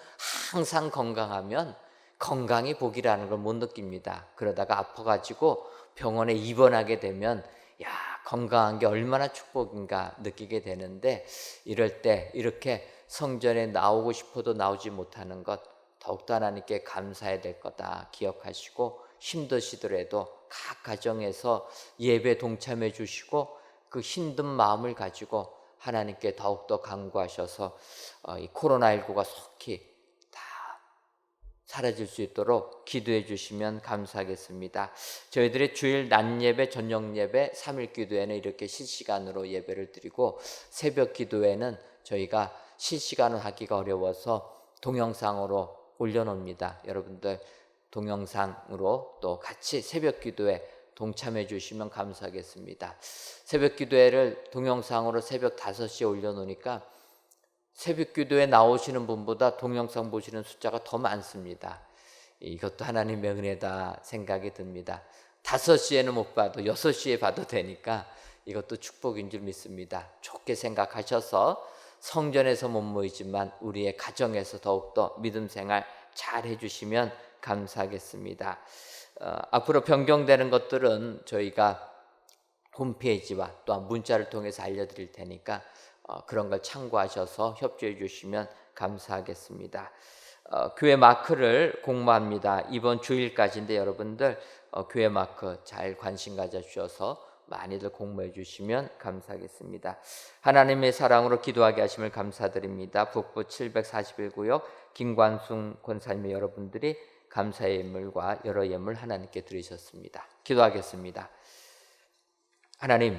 Speaker 6: 항상 건강하면 건강이 복이라는 걸 못 느낍니다. 그러다가 아파가지고 병원에 입원하게 되면 건강한 게 얼마나 축복인가 느끼게 되는데, 이럴 때 이렇게 성전에 나오고 싶어도 나오지 못하는 것 더욱더 하나님께 감사해야 될 거다 기억하시고, 힘드시더라도 각 가정에서 예배 동참해 주시고 그 힘든 마음을 가지고 하나님께 더욱더 간구하셔서 이 코로나19가 속히 다 사라질 수 있도록 기도해 주시면 감사하겠습니다. 저희들의 주일 낮 예배, 저녁 예배, 3일 기도회는 이렇게 실시간으로 예배를 드리고, 새벽 기도회는 저희가 실시간으로 하기가 어려워서 동영상으로 올려놓습니다. 여러분들 동영상으로 또 같이 새벽 기도회 동참해 주시면 감사하겠습니다. 새벽 기도회를 동영상으로 새벽 5시에 올려놓으니까 새벽 기도회 나오시는 분보다 동영상 보시는 숫자가 더 많습니다. 이것도 하나님의 은혜다 생각이 듭니다. 5시에는 못 봐도 6시에 봐도 되니까 이것도 축복인 줄 믿습니다. 좋게 생각하셔서 성전에서 못 모이지만 우리의 가정에서 더욱더 믿음 생활 잘 해주시면 감사하겠습니다. 앞으로 변경되는 것들은 저희가 홈페이지와 또한 문자를 통해서 알려드릴 테니까 그런 걸 참고하셔서 협조해 주시면 감사하겠습니다. 교회 마크를 공모합니다. 이번 주일까지인데 여러분들 교회 마크 잘 관심 가져주셔서 많이들 공모해 주시면 감사하겠습니다. 하나님의 사랑으로 기도하게 하심을 감사드립니다. 북부 741구역 김관순 권사님의 여러분들이 감사의 예물과 여러 예물 하나님께 드리셨습니다. 기도하겠습니다. 하나님,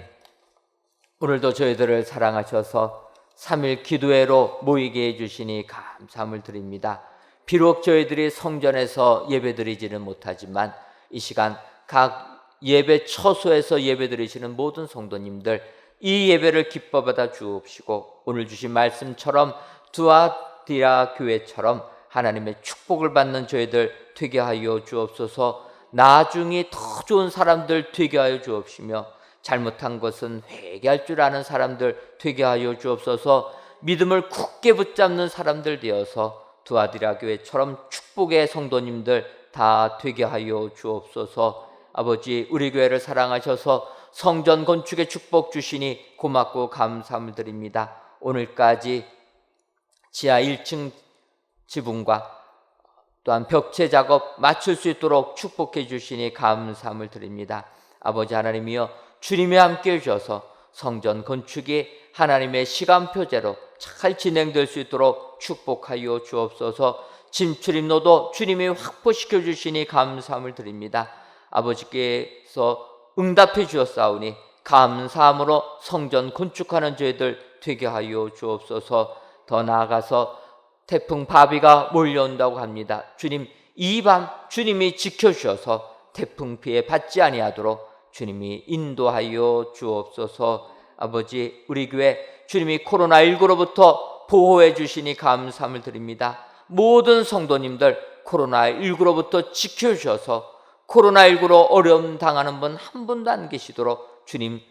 Speaker 6: 오늘도 저희들을 사랑하셔서 3일 기도회로 모이게 해주시니 감사함을 드립니다. 비록 저희들이 성전에서 예배드리지는 못하지만 이 시간 각 예배 처소에서 예배드리시는 모든 성도님들 이 예배를 기뻐받아 주옵시고, 오늘 주신 말씀처럼 두아디라 교회처럼 하나님의 축복을 받는 저희들 되게 하여 주옵소서. 나중에 더 좋은 사람들 되게 하여 주옵시며, 잘못한 것은 회개할 줄 아는 사람들 되게 하여 주옵소서. 믿음을 굳게 붙잡는 사람들 되어서 두아디라 교회처럼 축복의 성도님들 다 되게 하여 주옵소서. 아버지, 우리 교회를 사랑하셔서 성전 건축의 축복 주시니 고맙고 감사함을 드립니다. 오늘까지 지하 1층 지붕과 또한 벽체 작업 마칠 수 있도록 축복해 주시니 감사함을 드립니다. 아버지 하나님이여, 주님이 함께해 주셔서 성전 건축이 하나님의 시간표제로 잘 진행될 수 있도록 축복하여 주옵소서. 진출입로도 주님이 확보시켜 주시니 감사함을 드립니다. 아버지께서 응답해 주었사오니 감사함으로 성전 건축하는 저희들 되게 하여 주옵소서. 더 나아가서 태풍 바비가 몰려온다고 합니다. 주님, 이 밤 주님이 지켜주셔서 태풍 피해 받지 아니하도록 주님이 인도하여 주옵소서. 아버지, 우리 교회 주님이 코로나19로부터 보호해 주시니 감사함을 드립니다. 모든 성도님들 코로나19로부터 지켜주셔서 코로나19로 어려움 당하는 분 한 분도 안 계시도록 주님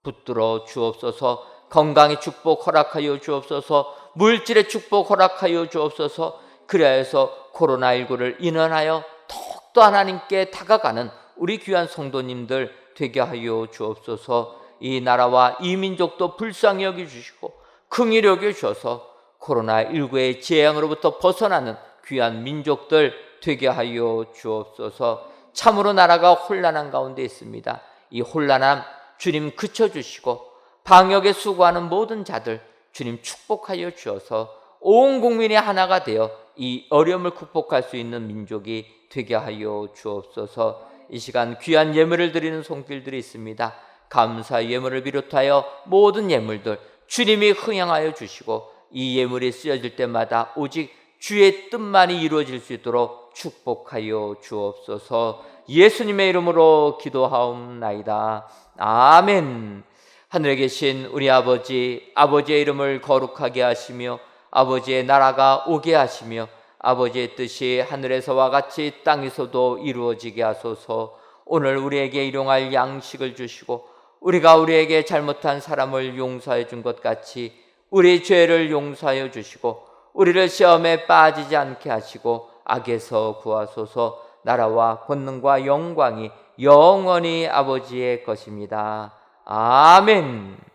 Speaker 6: 붙들어 주옵소서. 건강의 축복 허락하여 주옵소서. 물질의 축복 허락하여 주옵소서. 그래서 코로나19를 인원하여 더욱더 하나님께 다가가는 우리 귀한 성도님들 되게 하여 주옵소서. 이 나라와 이 민족도 불쌍히 여겨주시고 긍휼히 여겨주셔서 코로나19의 재앙으로부터 벗어나는 귀한 민족들 되게 하여 주옵소서. 참으로 나라가 혼란한 가운데 있습니다. 이 혼란함 주님 그쳐주시고 방역에 수고하는 모든 자들 주님 축복하여 주셔서 온 국민이 하나가 되어 이 어려움을 극복할 수 있는 민족이 되게 하여 주옵소서. 이 시간 귀한 예물을 드리는 손길들이 있습니다. 감사 예물을 비롯하여 모든 예물들 주님이 흥양하여 주시고 이 예물이 쓰여질 때마다 오직 주의 뜻만이 이루어질 수 있도록 축복하여 주옵소서. 예수님의 이름으로 기도하옵나이다. 아멘. 하늘에 계신 우리 아버지, 아버지의 이름을 거룩하게 하시며 아버지의 나라가 오게 하시며 아버지의 뜻이 하늘에서와 같이 땅에서도 이루어지게 하소서. 오늘 우리에게 일용할 양식을 주시고 우리가 우리에게 잘못한 사람을 용서해 준 것 같이 우리 죄를 용서하여 주시고 우리를 시험에 빠지지 않게 하시고 악에서 구하소서. 나라와 권능과 영광이 영원히 아버지의 것입니다. 아멘.